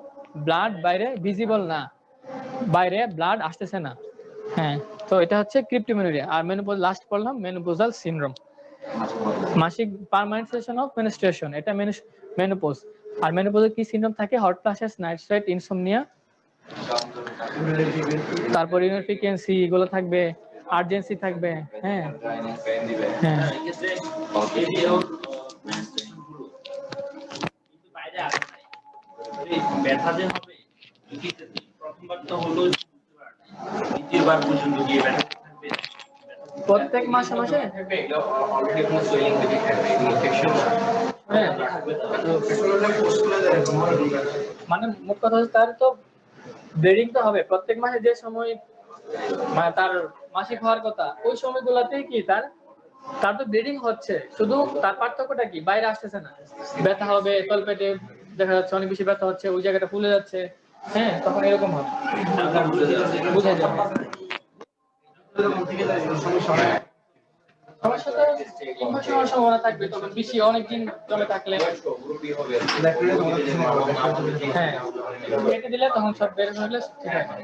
ব্লাড বাইরে ভিজিবল না, বাইরে ব্লাড আসতেছে না। হ্যাঁ, তো এটা হচ্ছে ক্রিপ্টোমেনুরিয়া। আর মেনোপজ লাস্ট পড়লাম মেনোপজাল সিনড্রোম, মাসিক পার্মানেন্ট সেশন অফ মেনস্ট্রুয়েশন, এটা মেনোপজ। আর মেনোপজের কি সিনড্রোম থাকে? Hot flashes, night sweat, insomnia, তারপর ইনএফিসিয়েন্সি এগুলো থাকবে, আর্জেন্সি থাকবে। হ্যাঁ হ্যাঁ এক্ষেত্রে এই যে ওর menstruation গুলো কিন্তু বাইরে আসে নাই, এই ব্যথা যে হবে এই ক্ষেত্রে প্রথমবার তো হলো বুঝতে পারে নাই, দ্বিতীয়বার পর্যন্ত গিয়ে ব্যথা থাকবে, প্রত্যেক মাসে মাসে অলরেডি কোনো সোয়েলিং বেবি থাকবে, ইনফেকশন হ্যাঁ, মানে মোট কথা হচ্ছে তার তো ব্লিডিং তো হবে প্রত্যেক মাসে, যে সময় মানে তার মাসিক হওয়ার কথা ওই সময়গুলোতেই কি তার তার তো ব্লিডিং হচ্ছে, শুধু তার পার্থক্যটা কি বাইরে আসতেছে না, ব্যথা হবে তলপেটে, দেখা যাচ্ছে অনেক বেশি ব্যথা হচ্ছে, ওই জায়গাটা ফুলে যাচ্ছে। হ্যাঁ, তখন এরকম হবে, বুঝে যাবে। সমস্যা তো ইনফেকশন হওয়ার সম্ভাবনা থাকবে, তখন বেশি অনেকদিন জমে থাকলে। হ্যাঁ, কেটে দিলে তখন সব বের হলে ঠিক আছে।